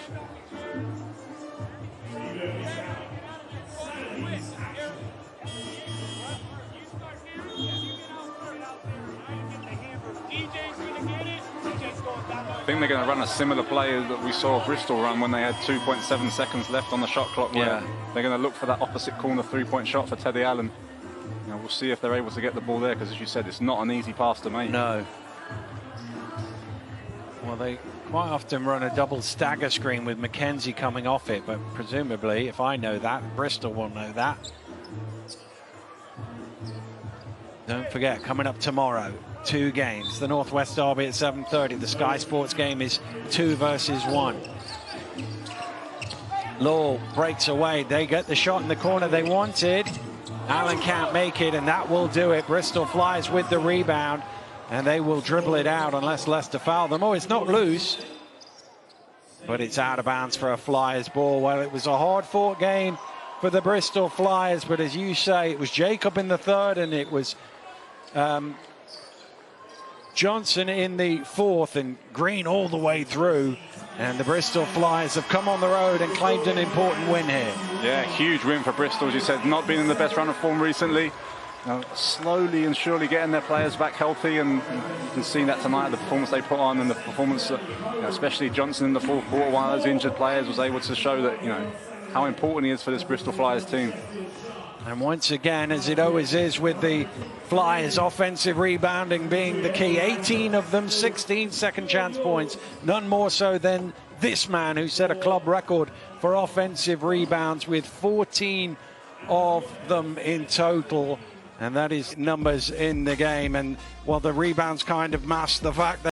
I think they're going to run a similar play that we saw Bristol run when they had 2.7 seconds left on the shot clock. Where they're going to look for that opposite corner 3-point shot for Teddy Allen. We'll see if they're able to get the ball there, because as you said, it's not an easy pass to make. No. Well, they quite often run a double stagger screen with McKenzie coming off it, but presumably, if I know that, Bristol will know that. Don't forget, coming up tomorrow, 2 games. The Northwest Derby at 7:30. The Sky Sports game is 2 versus 1. Law breaks away. They get the shot in the corner they wanted. Allen can't make it, and that will do it. Bristol Flyers with the rebound, and they will dribble it out unless Leicester foul them. Oh, it's not loose, but it's out of bounds for a Flyers ball. Well, it was a hard-fought game for the Bristol Flyers, but as you say, it was Jacob in the third, and it was Johnson in the fourth, and Greene all the way through. And the Bristol Flyers have come on the road and claimed an important win here. Yeah, huge win for Bristol, as you said. Not been in the best run of form recently. Slowly and surely getting their players back healthy, and you can see that tonight, the performance they put on, and the performance, especially Johnson in the fourth quarter, one of those injured players, was able to show that, how important he is for this Bristol Flyers team. And once again, as it always is with the Flyers, offensive rebounding being the key. 18 of them, 16 second chance points. None more so than this man who set a club record for offensive rebounds with 14 of them in total. And that is numbers in the game. And while the rebounds kind of mask the fact that